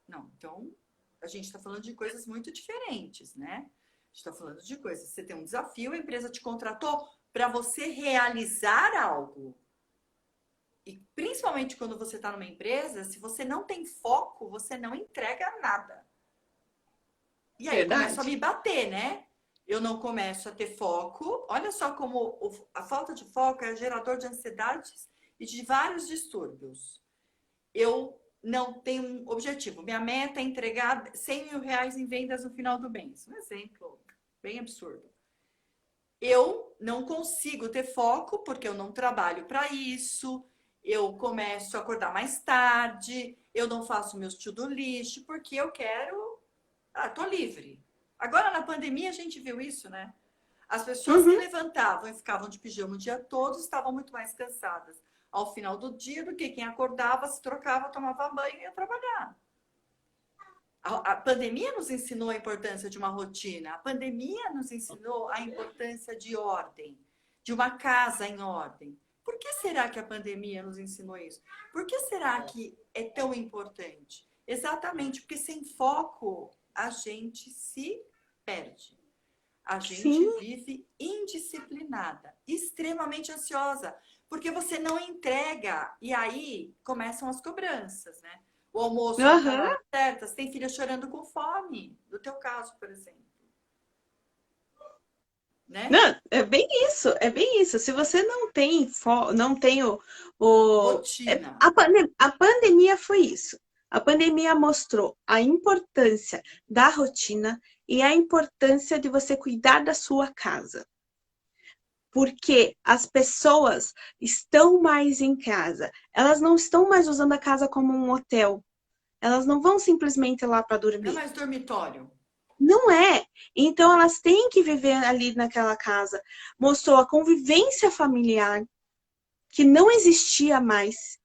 Não, então a gente está falando de coisas muito diferentes, né? A gente está falando de coisas. Você tem um desafio, a empresa te contratou para você realizar algo. E principalmente quando você está numa empresa, se você não tem foco, você não entrega nada. E aí começa a
Verdade.
me bater, né? Eu não começo a ter foco. Olha só como a falta de foco é gerador de ansiedades e de vários distúrbios. Eu não tenho um objetivo. Minha meta é entregar 100 mil reais em vendas no final do mês. Um exemplo bem absurdo. Eu não consigo ter foco porque eu não trabalho para isso. Eu começo a acordar mais tarde. Eu não faço meus to-do list porque eu quero. Ah, tô livre. Agora na pandemia a gente viu isso, né? As pessoas que
Uhum.
levantavam e ficavam de pijama o dia todo estavam muito mais cansadas ao final do dia do que quem acordava, se trocava, tomava banho e ia trabalhar. A pandemia nos ensinou a importância de uma rotina, a pandemia nos ensinou a importância de ordem, de uma casa em ordem. Por que será que a pandemia nos ensinou isso? Por que será que é tão importante? Exatamente porque sem foco a gente se perde. A
Sim.
gente vive indisciplinada, extremamente ansiosa, porque você não entrega e aí começam as cobranças, né? O almoço não tá na
Aham.
hora certa, você tem filha chorando com fome, no teu caso, por exemplo, né?
Não, é bem isso, é bem isso. Se você não tem, não tem
Rotina.
a pandemia foi isso. A pandemia mostrou a importância da rotina e a importância de você cuidar da sua casa. Porque as pessoas estão mais em casa. Elas não estão mais usando a casa como um hotel. Elas não vão simplesmente lá para
Não é
dormir.
mais dormitório.
Não é. Então elas têm que viver ali naquela casa. Mostrou a convivência familiar que não existia mais.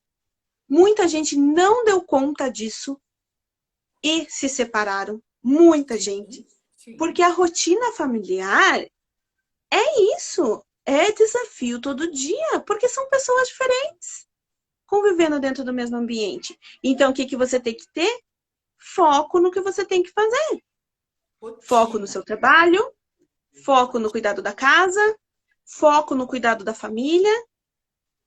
Muita gente não deu conta disso e se separaram. Muita
Sim,
gente. Porque
sim.
a rotina familiar é isso. É desafio todo dia, porque são pessoas diferentes convivendo dentro do mesmo ambiente. Então, o que você tem que ter? Foco no que você tem que fazer. Foco no
Rotina.
seu trabalho, foco no
Rotina.
cuidado da casa, foco no cuidado da família.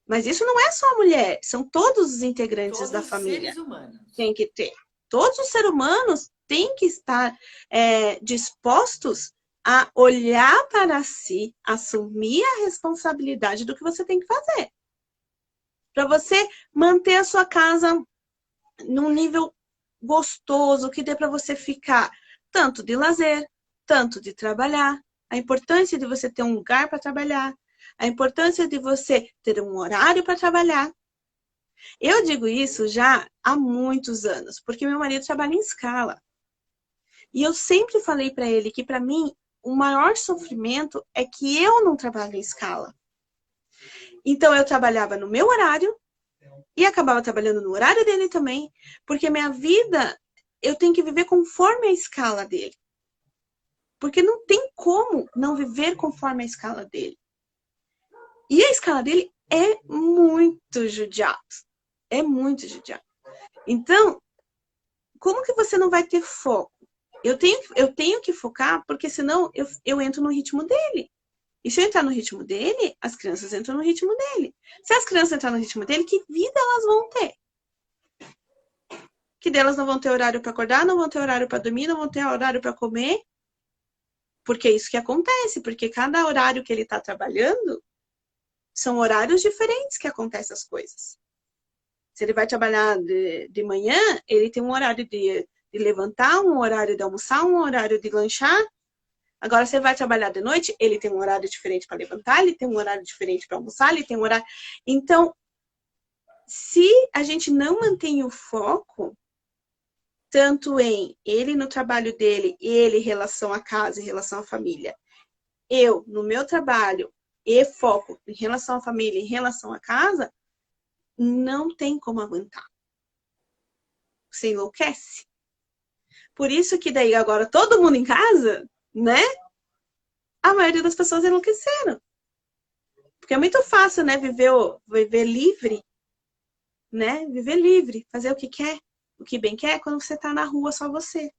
Mas isso não é só a mulher, são todos os integrantes da
Todos os
família
seres humanos.
que tem que ter. Todos os seres humanos têm que estar dispostos a olhar para si, assumir a responsabilidade do que você tem que fazer. Para você manter a sua casa num nível gostoso, que dê para você ficar tanto de lazer, tanto de trabalhar. a importância de você ter um lugar para trabalhar, a importância de você ter um horário para trabalhar. Eu digo isso já há muitos anos, porque meu marido trabalha em escala. E eu sempre falei para ele que, para mim, o maior sofrimento é que eu não trabalho em escala. Então, eu trabalhava no meu horário e acabava trabalhando no horário dele também, porque minha vida, eu tenho que viver conforme a escala dele. Porque não tem como não viver conforme a escala dele. E a escala dele é muito judiado. É muito judiado. Então, como que você não vai ter foco? Eu tenho que focar, porque senão eu entro no ritmo dele. E se eu entrar no ritmo dele, as crianças entram no ritmo dele. Se as crianças entrarem no ritmo dele, que vida elas vão ter? Que delas não vão ter horário para acordar, não vão ter horário para dormir, não vão ter horário para comer. Porque é isso que acontece, porque cada horário que ele está trabalhando são horários diferentes que acontecem as coisas. Se ele vai trabalhar de manhã, ele tem um horário de levantar, um horário de almoçar, um horário de lanchar. Agora, se ele vai trabalhar de noite, ele tem um horário diferente para levantar, ele tem um horário diferente para almoçar, ele tem um horário... Então, se a gente não mantém o foco, tanto em ele no trabalho dele, ele em relação à casa, em relação à família, eu no meu trabalho e foco em relação à família, em relação à casa, não tem como aguentar. Você enlouquece. Por isso que daí agora todo mundo em casa, né? A maioria das pessoas enlouqueceram. Porque é muito fácil, né? Viver livre, né? Viver livre, fazer o que quer, o que bem quer, quando você tá na rua só você.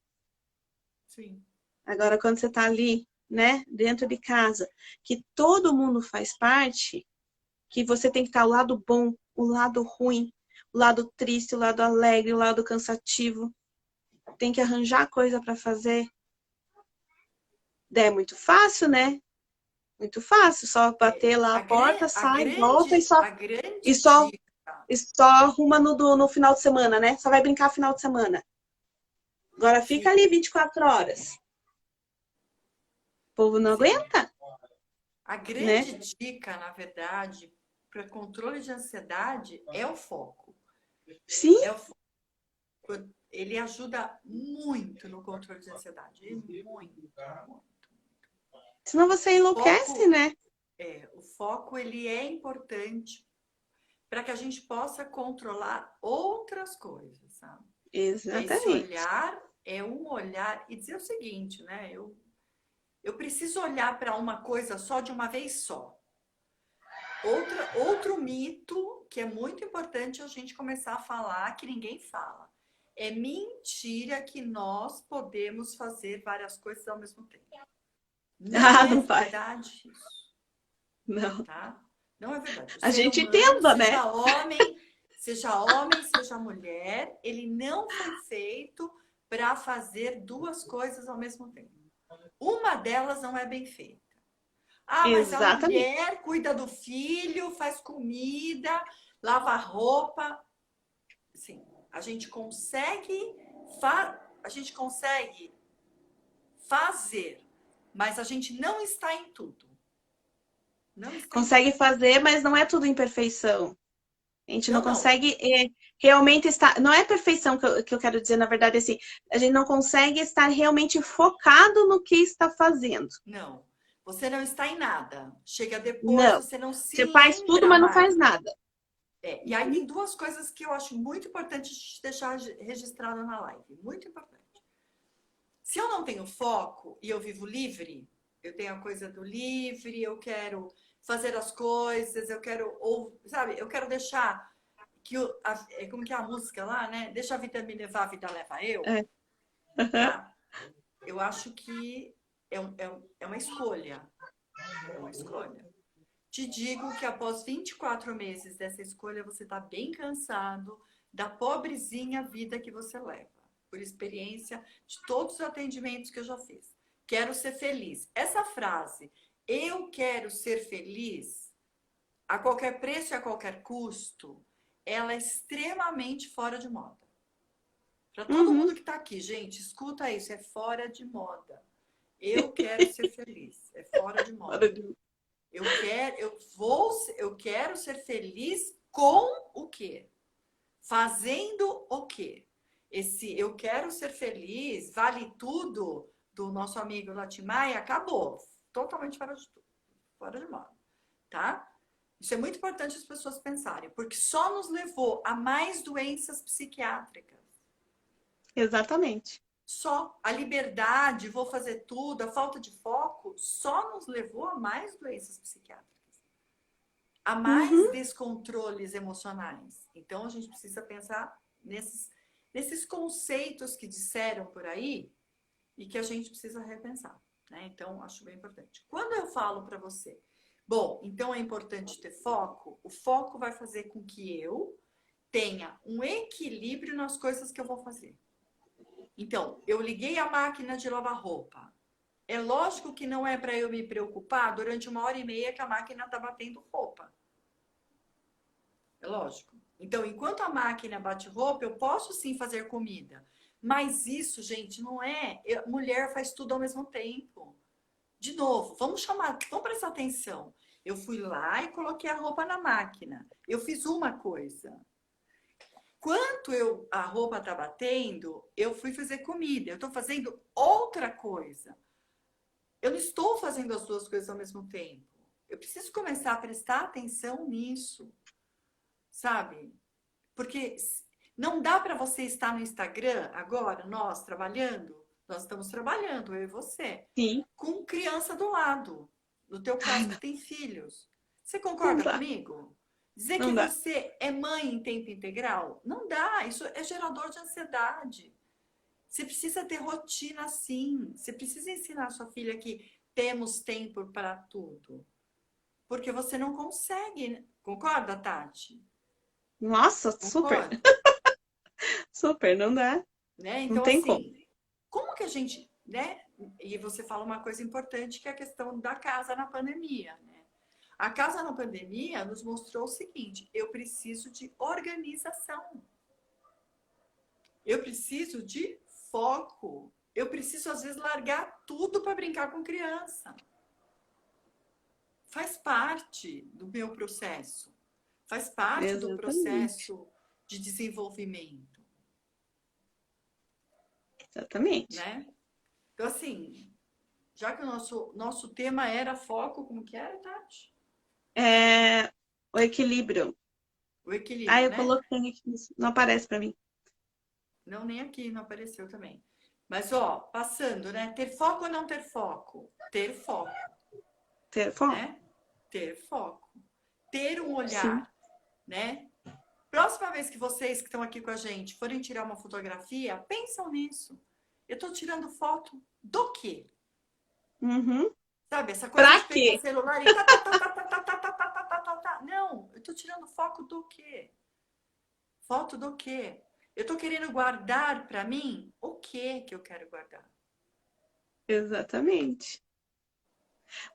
Sim.
Agora, quando você tá ali, né? Dentro de casa, que todo mundo faz parte, que você tem que estar o lado bom, o lado ruim, o lado triste, o lado alegre, o lado cansativo. Tem que arranjar coisa para fazer. É muito fácil, né? Muito fácil, só bater lá a porta, sai, volta
A
e
grande
só,
dica.
e só arruma no final de semana, né? Só vai brincar final de semana. Agora
Sim,
fica ali 24 horas. O povo não
sim.
aguenta,
A
né?
grande dica, na verdade, para controle de ansiedade é o foco.
Sim,
É o foco. Ele ajuda muito no controle de ansiedade. Muito, muito.
senão você enlouquece,
Foco,
né?
o foco ele é importante para que a gente possa controlar outras coisas, sabe? Esse
Exatamente.
olhar é um olhar e dizer o seguinte, né? Eu preciso olhar para uma coisa só de uma vez só. Outro mito que é muito importante a gente começar a falar, que ninguém fala. É mentira que nós podemos fazer várias coisas ao mesmo tempo. Não
Ah,
é
não vai.
verdade isso,
Não.
tá? Não é verdade. O
A
ser
gente
humano,
tenta, né?
seja homem, seja mulher, ele não foi feito para fazer duas coisas ao mesmo tempo. Uma delas não é bem feita. Ah, mas a
Exatamente.
mulher cuida do filho, faz comida, lava roupa. Sim, a gente consegue fazer, mas a gente não está em tudo. Não está em tudo.
Consegue fazer, mas não é tudo em perfeição. A gente não
Não, não.
consegue realmente estar. Não é perfeição que eu quero dizer, na verdade, assim. A gente não consegue estar realmente focado no que está fazendo.
Não. Você não está em nada. Chega depois,
Não.
você não se
Você faz tudo,
lembra
mas não
mais.
faz nada.
E aí tem duas coisas que eu acho muito importante de deixar registrada na live. Muito importante. Se eu não tenho foco e eu vivo livre, eu tenho a coisa do livre, eu quero fazer as coisas, eu quero, ou, sabe, eu quero deixar que como que é a música lá, né? Deixa a vida me levar, a vida leva eu,
É.
tá? Eu acho que é uma escolha. É uma escolha. Te digo que após 24 meses dessa escolha, você está bem cansado da pobrezinha vida que você leva. Por experiência de todos os atendimentos que eu já fiz. Quero ser feliz. Essa frase, eu quero ser feliz, a qualquer preço e a qualquer custo, ela é extremamente fora de moda. Para todo
Uhum.
mundo que está aqui, gente, escuta isso, é fora de moda. Eu quero ser feliz. É fora de moda. Eu quero ser feliz com o quê? Fazendo o quê? Esse eu quero ser feliz, vale tudo do nosso amigo Latimaia, acabou. Totalmente fora de moda, tá? Isso é muito importante as pessoas pensarem, porque só nos levou a mais doenças psiquiátricas.
Exatamente.
Só a liberdade, vou fazer tudo, a falta de foco, só nos levou a mais doenças psiquiátricas. A mais
Uhum.
descontroles emocionais. Então, a gente precisa pensar nesses conceitos que disseram por aí e que a gente precisa repensar. Né? Então, acho bem importante. Quando eu falo para você, bom, então é importante ter foco, o foco vai fazer com que eu tenha um equilíbrio nas coisas que eu vou fazer. Então, eu liguei a máquina de lavar roupa. É lógico que não é para eu me preocupar durante 1h30 que a máquina está batendo roupa. É lógico. Então, enquanto a máquina bate roupa, eu posso sim fazer comida. Mas isso, gente, não é. Mulher faz tudo ao mesmo tempo. De novo, vamos prestar atenção. Eu fui lá e coloquei a roupa na máquina. Eu fiz uma coisa. Enquanto a roupa está batendo, eu fui fazer comida. Eu estou fazendo outra coisa. Eu não estou fazendo as duas coisas ao mesmo tempo. Eu preciso começar a prestar atenção nisso, sabe? Porque não dá para você estar no Instagram agora, nós estamos trabalhando, eu e você,
Sim.
com criança do lado, no teu
Ai,
caso que
não,
tem filhos. Você
não
concorda
dá.
comigo? Dizer que
Não dá.
você é mãe em tempo integral? Não dá, isso é gerador de ansiedade. Você precisa ter rotina sim. Você precisa ensinar a sua filha que temos tempo para tudo. Porque você não consegue. Concorda, Tati?
Nossa, super.
Concorda?
Super, não dá.
Né?
Não
Então,
tem como.
assim, como que a gente, né? E você fala uma coisa importante que é a questão da casa na pandemia, né? A casa na pandemia nos mostrou o seguinte: eu preciso de organização, eu preciso de foco, eu preciso às vezes largar tudo para brincar com criança. Faz parte do meu processo, faz parte do
Exatamente.
processo de desenvolvimento,
Exatamente.
né? Então, assim, já que o nosso tema era foco, como que era, Tati?
É, o equilíbrio.
O
Ah,
equilíbrio,
eu
né?
coloquei aqui, não aparece para mim.
Não, nem aqui não apareceu também. Mas, ó, passando, né? Ter foco ou não ter foco? Ter foco,
Telefone?
né? Ter foco. Ter um
Sim.
olhar, né? Próxima vez que vocês que estão aqui com a gente forem tirar uma fotografia, pensam nisso. Eu estou tirando foto do quê?
Uhum.
Sabe, essa coisa
Pra
de pegar o
quê?
celular e tá, tá, tá, tá, tá, tá, tá, tá, tá, tá, tá, tá. Não, eu estou tirando foco do quê? Foto do quê? Eu estou querendo guardar para mim o que que eu quero guardar?
Exatamente.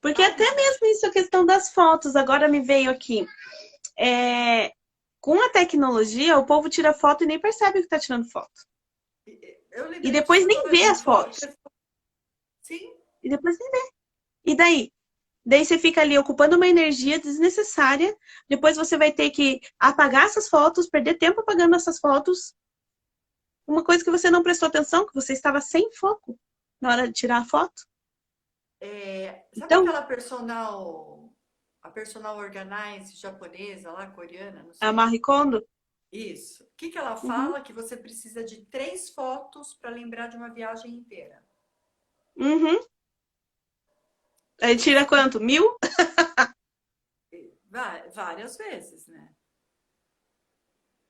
Porque
Sabe,
até
gente?
mesmo isso, a questão das fotos, agora me veio aqui. É, com a tecnologia, o povo tira foto e nem percebe que tá tirando foto.
Eu
E
lembrei
depois
disso
nem
agora
vê
de
as fotos.
sim,
E depois nem vê. E daí? Daí você fica ali ocupando uma energia desnecessária. Depois você vai ter que apagar essas fotos, perder tempo apagando essas fotos. Uma coisa que você não prestou atenção, que você estava sem foco na hora de tirar a foto.
sabe
Então,
aquela a personal organize japonesa lá, coreana, não
a
sei.
Marie Kondo,
Isso. O que que ela
uhum,
fala? Que você precisa de 3 fotos para lembrar de uma viagem inteira.
uhum. Aí tira quanto? 1000?
Várias vezes, né?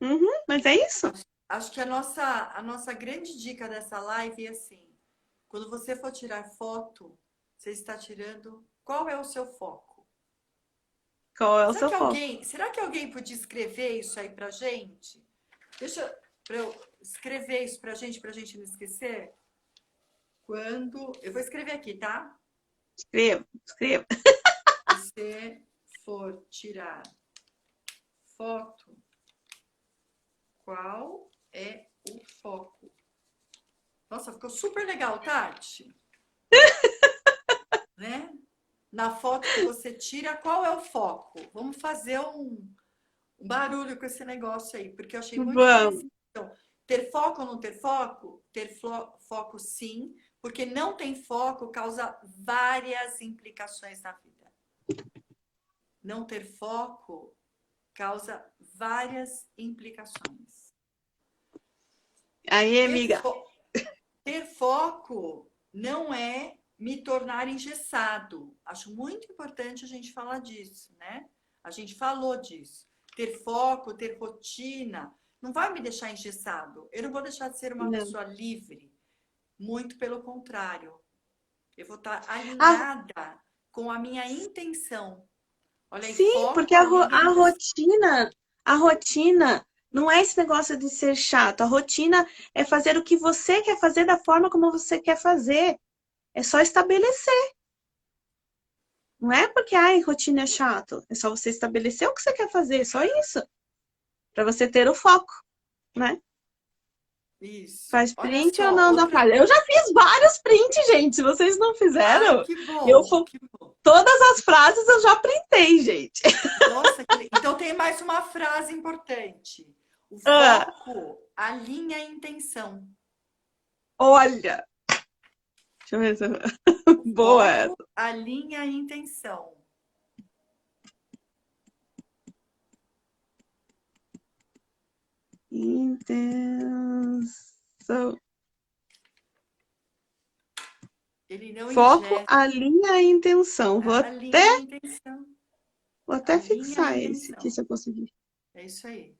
Uhum, mas é isso.
Acho que a nossa grande dica dessa live é assim: quando você for tirar foto, você está tirando. Qual é o seu foco?
Qual é o seu foco?
Será que alguém podia escrever isso aí pra gente? Pra eu escrever isso pra gente não esquecer. Eu vou escrever aqui, tá?
Escreva, escreva.
Você for tirar foto, qual é o foco? Nossa, ficou super legal, Tati. né? Na foto que você tira, qual é o foco? Vamos fazer um barulho com esse negócio aí, porque eu achei muito
Vamos.
interessante. Então, ter foco ou não ter foco? Ter foco sim, porque não tem foco causa várias implicações na vida. Não ter foco causa várias implicações.
Aí,
Ter,
amiga.
ter foco não é me tornar engessado. Acho muito importante a gente falar disso, né? A gente falou disso. Ter foco, ter rotina, não vai me deixar engessado. Eu não vou deixar de ser uma
Não.
pessoa livre. Muito pelo contrário. Eu vou estar
Ah,
alinhada com a minha intenção. Olha aí,
sim, porque
foco, alinha a intenção.
a rotina não é esse negócio de ser chato. A rotina é fazer o que você quer fazer da forma como você quer fazer. É só estabelecer. Não é porque, ai, rotina é chato. É só você estabelecer o que você quer fazer, só isso. Para você ter o foco, né?
Isso.
Faz
Olha
print ou
só,
não da
outra.
falha. Eu já fiz vários prints, gente. Se vocês não
Ai,
fizeram,
que
eu
bom,
fu-
que bom.
todas as frases eu já printei, gente.
Nossa, então tem mais uma frase importante. O
Ah,
foco alinha a intenção.
olha, deixa eu ver se
O
boa essa.
foco alinha a intenção.
Intenção.
Ele não
Foco
ingessa,
alinha a intenção.
alinha a intenção.
Vou até
Alinha a
fixar esse aqui
intenção.
se eu conseguir.
É isso aí.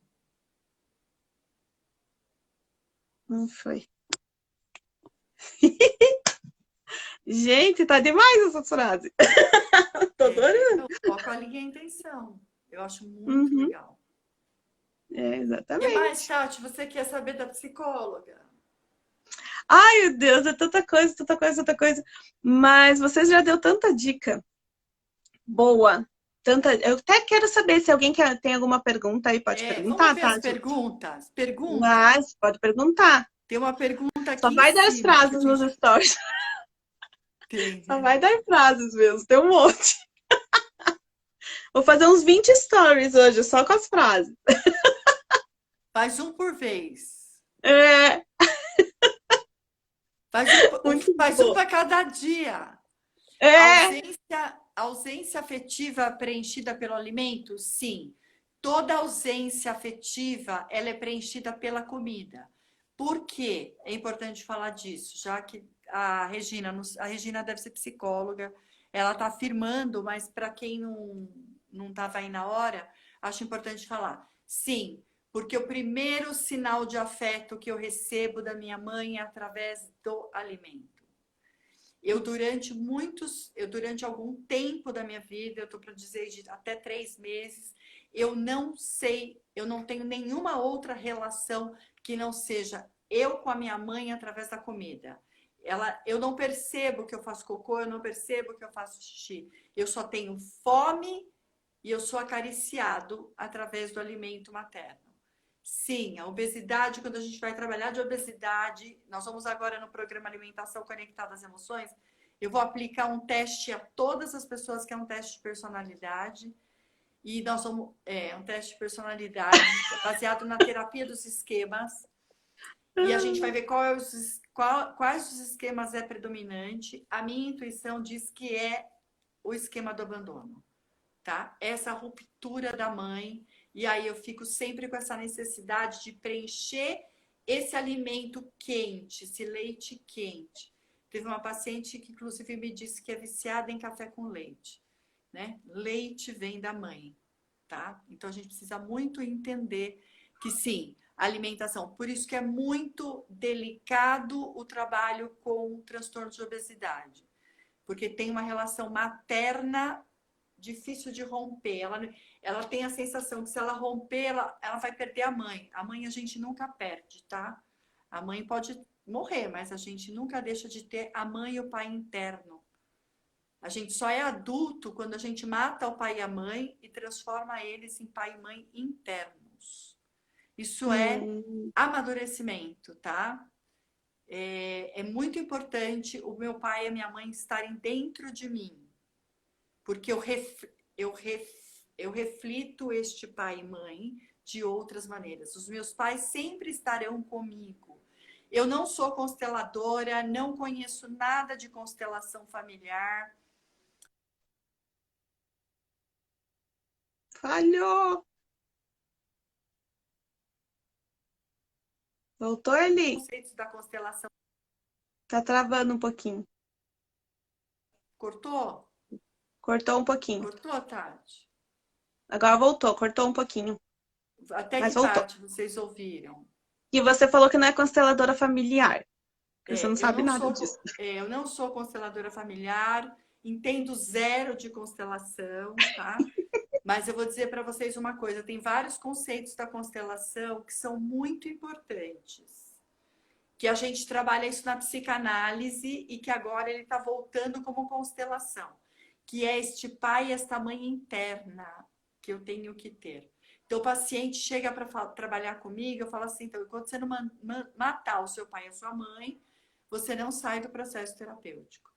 Não foi. Gente, tá demais essa frase. Tô adorando.
O foco alinha a intenção. Eu acho muito
Uhum,
legal.
é,
O que mais,
exatamente.
Tati, você quer saber da psicóloga?
Ai, meu Deus, é tanta coisa, tanta coisa, tanta coisa. Mas você já deu tanta dica boa. Tanta... Eu até quero saber se alguém tem alguma pergunta aí, pode
Vamos
perguntar,
ver as
Tati?
perguntas? Pergunta.
Mas pode perguntar.
Tem uma pergunta
Só
aqui em
vai dar as
cima que eu
frases nos
fiz.
stories.
Tem,
Só
né?
vai dar frases mesmo, tem um monte. Vou fazer uns 20 stories hoje, só com as frases.
Faz um por vez.
É, muito
Faz um
bom.
para cada dia.
É,
Ausência afetiva preenchida pelo alimento? Sim. Toda ausência afetiva, ela é preenchida pela comida. Por quê? É importante falar disso, já que a Regina deve ser psicóloga, ela está afirmando, mas para quem não estava aí na hora, acho importante falar. Sim, porque o primeiro sinal de afeto que eu recebo da minha mãe é através do alimento. Eu durante algum tempo da minha vida, eu estou para dizer de até 3 meses, eu não sei, eu não tenho nenhuma outra relação que não seja eu com a minha mãe através da comida. Eu não percebo que eu faço cocô, eu não percebo que eu faço xixi. Eu só tenho fome e eu sou acariciado através do alimento materno. Sim, a obesidade, quando a gente vai trabalhar de obesidade, nós vamos agora no programa Alimentação Conectada às Emoções, eu vou aplicar um teste a todas as pessoas, que é um teste de personalidade, e nós vamos, um teste de personalidade baseado na terapia dos esquemas, e a gente vai ver quais os esquemas é predominante. A minha intuição diz que é o esquema do abandono, tá? Essa ruptura da mãe, e aí eu fico sempre com essa necessidade de preencher esse alimento quente, esse leite quente. Teve uma paciente que inclusive me disse que é viciada em café com leite, né? Leite vem da mãe, tá? Então a gente precisa muito entender que sim, alimentação. Por isso que é muito delicado o trabalho com transtorno de obesidade, porque tem uma relação materna difícil de romper. Ela tem a sensação que se ela romper, ela vai perder a mãe. A mãe a gente nunca perde, tá? A mãe pode morrer, mas a gente nunca deixa de ter a mãe e o pai interno. A gente só é adulto quando a gente mata o pai e a mãe e transforma eles em pai e mãe internos. Isso é
hum,
amadurecimento, tá? é muito importante o meu pai e a minha mãe estarem dentro de mim, porque eu reflito este pai e mãe de outras maneiras. Os meus pais sempre estarão comigo. Eu não sou consteladora, não conheço nada de constelação familiar.
Falhou! Voltou ali?
Conceitos da constelação.
Tá travando um pouquinho.
Cortou?
Cortou um pouquinho.
Cortou, Tati?
Agora voltou, cortou um pouquinho.
Até
Mas
que
voltou.
parte vocês ouviram?
E você falou que não é consteladora familiar. Que você não
Eu
sabe
não
nada
sou,
disso.
eu não sou consteladora familiar, entendo zero de constelação, tá? Mas eu vou dizer para vocês uma coisa: tem vários conceitos da constelação que são muito importantes. Que a gente trabalha isso na psicanálise e que agora ele está voltando como constelação, que é este pai e esta mãe interna que eu tenho que ter. Então, o paciente chega para trabalhar comigo, eu falo assim: então, enquanto você não matar o seu pai e a sua mãe, você não sai do processo terapêutico.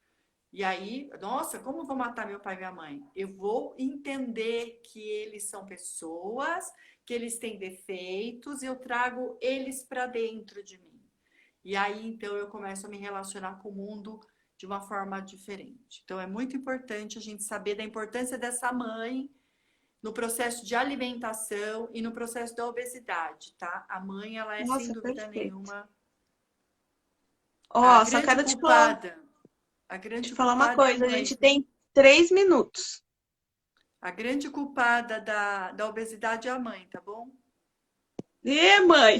E aí, nossa, como eu vou matar meu pai e minha mãe? Eu vou entender que eles são pessoas, que eles têm defeitos, e eu trago eles para dentro de mim. E aí, então, eu começo a me relacionar com o mundo de uma forma diferente. Então, é muito importante a gente saber da importância dessa mãe no processo de alimentação e no processo da obesidade, tá? A mãe, ela é, sem
Nossa,
dúvida
perfeito.
nenhuma, a
Ó, só
grande
quero
culpada. A
te
grande
falar uma
culpada é a
coisa. A
mãe.
gente tem 3 minutos.
A grande culpada da obesidade é a mãe, tá bom?
Ê, mãe!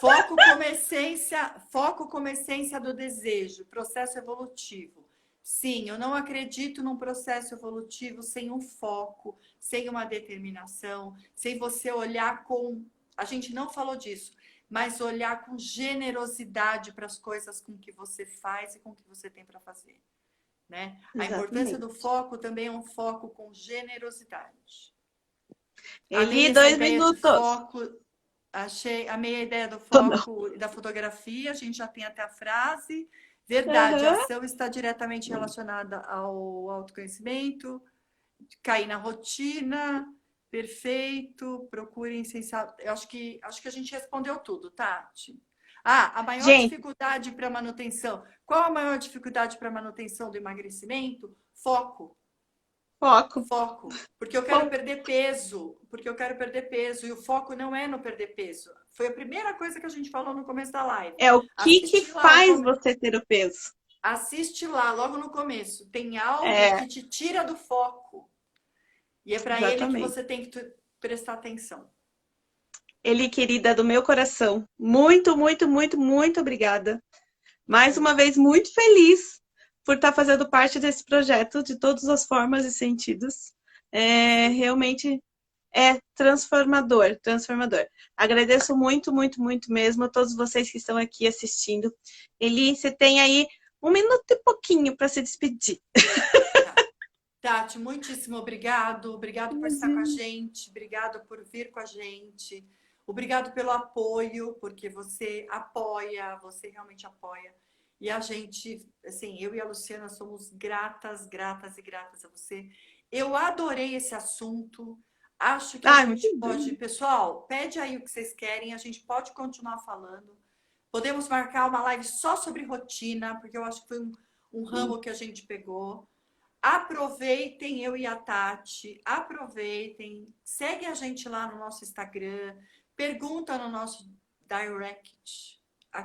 Foco como essência do desejo, processo evolutivo. Sim, eu não acredito num processo evolutivo sem um foco, sem uma determinação, sem você olhar com. A gente não falou disso, mas olhar com generosidade para as coisas com que você faz e com que você tem para fazer. Né? A importância
Exatamente.
do foco também é um foco com generosidade.
Eli,
Amei essa
2
ideia de
minutos.
foco. Amei a ideia do
Tô não.
foco e da fotografia. A gente já tem até a frase. Verdade, a
Aham.
ação está diretamente relacionada ao autoconhecimento. Cair na rotina. Perfeito. Procurem sensar. Eu acho que a gente respondeu tudo, Tati. A maior
Gente,
dificuldade para manutenção. Qual a maior dificuldade para manutenção do emagrecimento? Foco.
foco.
Foco, porque eu quero
Foco.
perder peso, e o foco não é no perder peso. Foi a primeira coisa que a gente falou no começo da live.
É o que
Assiste lá
faz você ter o peso.
assiste lá logo no começo. Tem algo
É,
que te tira do foco. E é para ele que
exatamente.
você tem que prestar atenção.
Eli, querida do meu coração, muito, muito, muito, muito obrigada. Mais uma vez, muito feliz por estar fazendo parte desse projeto de todas as formas e sentidos. Realmente é transformador, transformador. Agradeço muito, muito, muito mesmo a todos vocês que estão aqui assistindo. Eli, você tem aí 1 minuto e pouquinho para se despedir.
Tati, muitíssimo obrigado. Obrigado por estar com a gente. Obrigado por vir com a gente. Obrigado pelo apoio, porque você apoia, você realmente apoia. E a gente, assim, eu e a Luciana somos gratas, gratas e gratas a você. Eu adorei esse assunto. Acho que a
Ai, muito
gente
bem.
pode, pessoal, pede aí o que vocês querem, a gente pode continuar falando. Podemos marcar uma live só sobre rotina, porque eu acho que foi um ramo que a gente pegou. Aproveitem eu e a Tati, aproveitem, segue a gente lá no nosso Instagram, pergunta no nosso direct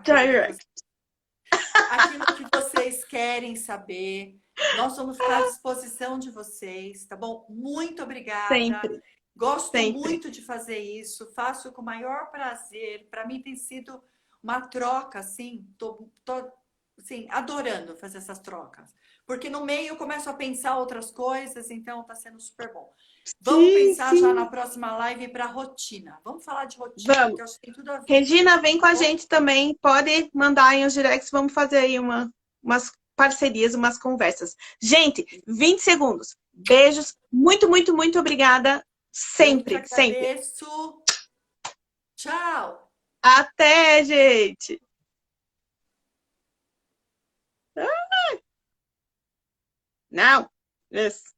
Direct.
aquilo que vocês querem saber. Nós vamos ficar à disposição de vocês, tá bom? Muito obrigada.
Sempre,
Gosto
sempre.
muito de fazer isso, faço com o maior prazer. Para mim tem sido uma troca, assim, tô assim, adorando fazer essas trocas. Porque no meio eu começo a pensar outras coisas, então tá sendo super bom. Vamos
Sim,
pensar já na
sim.
próxima live para rotina. Vamos falar de rotina,
Vamos.
porque eu acho que tem tudo a ver.
Regina, vem com
Tá
a
bom?
gente também. Pode mandar aí os directs. Vamos fazer aí umas parcerias, umas conversas. Gente, 20 segundos. Beijos. Muito, muito, muito obrigada.
Eu que
Sempre, sempre.
agradeço. Tchau!
Até, gente! Não! Yes.